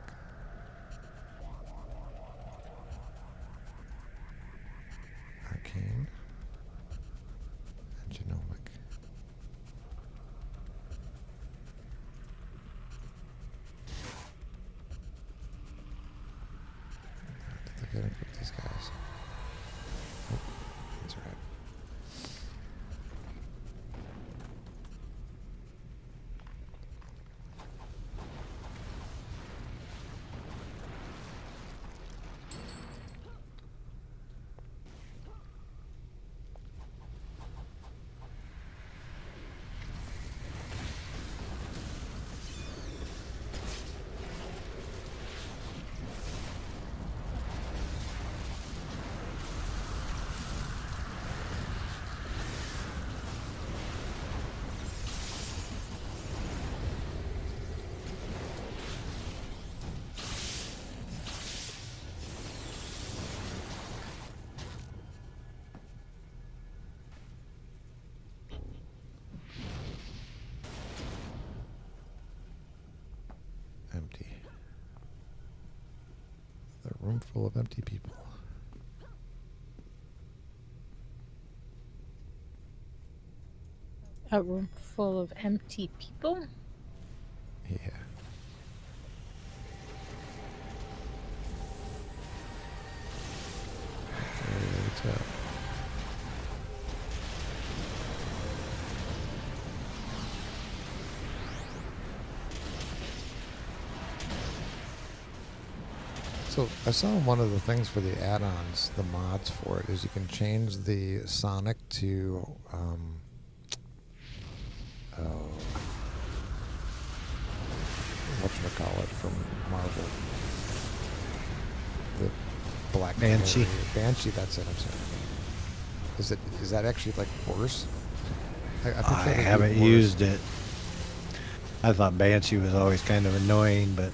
Arcane. And genomic. They're getting with these guys. Oh, that's right. Empty. The room full of empty people. A room full of empty people? Yeah. What's up? So I saw one of the things for the add-ons, the mods for it, is you can change the Sonic to whatchamacallit from Marvel. The Black Banshee. Canary. Banshee, that's it, I'm sorry. Is that actually like worse? I haven't used it. I thought Banshee was always kind of annoying, but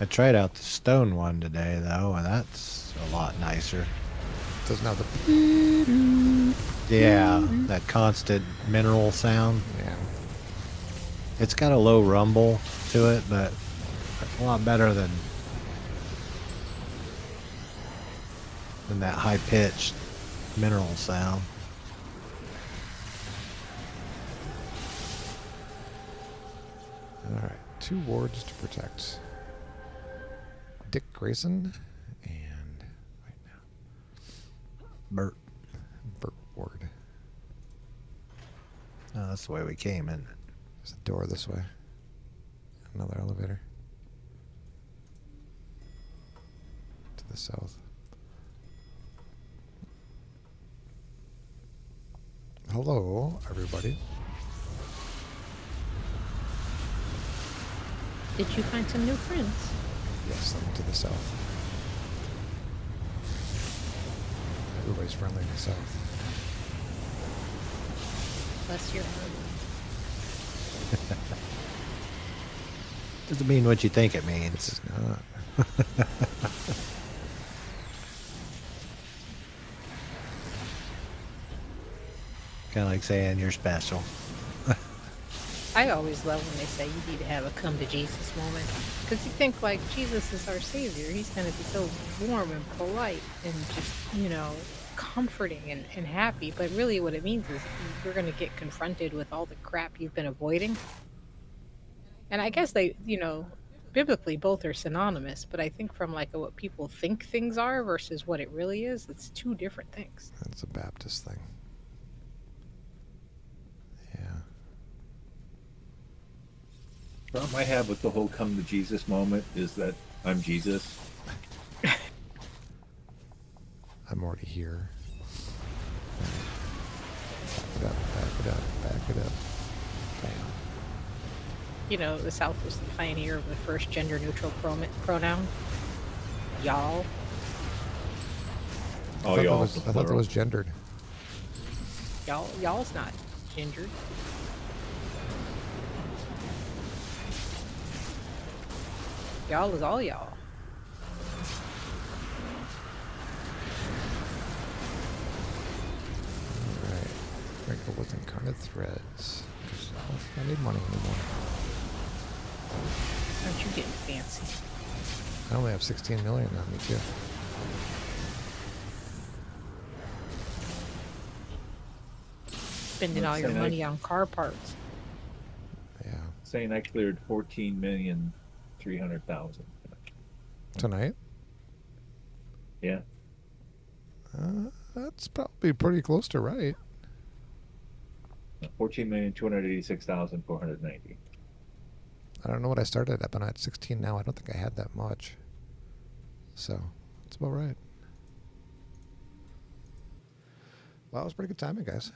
I tried out the stone one today, though, and that's a lot nicer. Doesn't have the Yeah, that constant mineral sound. yeah. It's got a low rumble to it, but it's a lot better than that high-pitched mineral sound. All right, 2 wards to protect. Dick Grayson and right now Bert. Burt Ward. Oh, that's the way we came in. There's a door this way. Another elevator to the south. Hello, everybody. Did you find some new friends? Yes, I'm to the south. Everybody's friendly in the south. Bless your heart. Doesn't mean what you think it This means. is not. Kind of like saying you're special. I always love when they say you need to have a come to Jesus moment. Because you think, like, Jesus is our Savior. He's going to be so warm and polite and just, you know, comforting and happy. But really what it means is you're going to get confronted with all the crap you've been avoiding. And I guess they, you know, biblically both are synonymous, but I think from like what people think things are versus what it really is, it's two different things. That's a Baptist thing. Yeah. Problem I have with the whole come to Jesus moment is that I'm Jesus. I'm already here. Back it up, back it up, back it up. Bam. You know, the South was the pioneer of the first gender-neutral pronoun. Y'all. Oh, I y'all. thought that was gendered. Y'all's not gendered. Y'all is all y'all. Alright. Gonna go with incarnate threads. 'Cause I don't need money anymore. Aren't you getting fancy? I only have 16 million on me too. Spending all your Saying money on car parts. Yeah. Saying I cleared 14,300,000. Tonight? Yeah. That's probably pretty close to right. 14,286,490. I don't know what I started at, but I'm at 16 now. I don't think I had that much. So, it's about right. Well, it was pretty good timing, guys.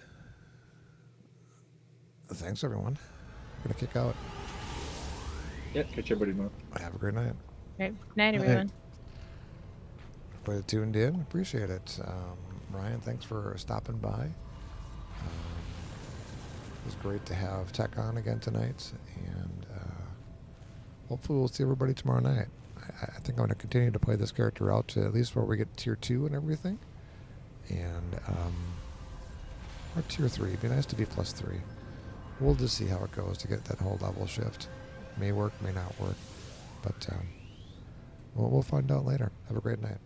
Thanks, everyone. We're going to kick out. Yeah, catch everybody tomorrow. Have a great night. Right. Night, everyone. Everybody that tuned in, appreciate it. Ryan, thanks for stopping by. It was great to have Tech on again tonight, and hopefully we'll see everybody tomorrow night. I think I'm going to continue to play this character out to at least where we get tier 2 and everything, and or tier 3. It'd be nice to be plus 3. We'll just see how it goes to get that whole level shift. May work, may not work, but we'll find out later. Have a great night.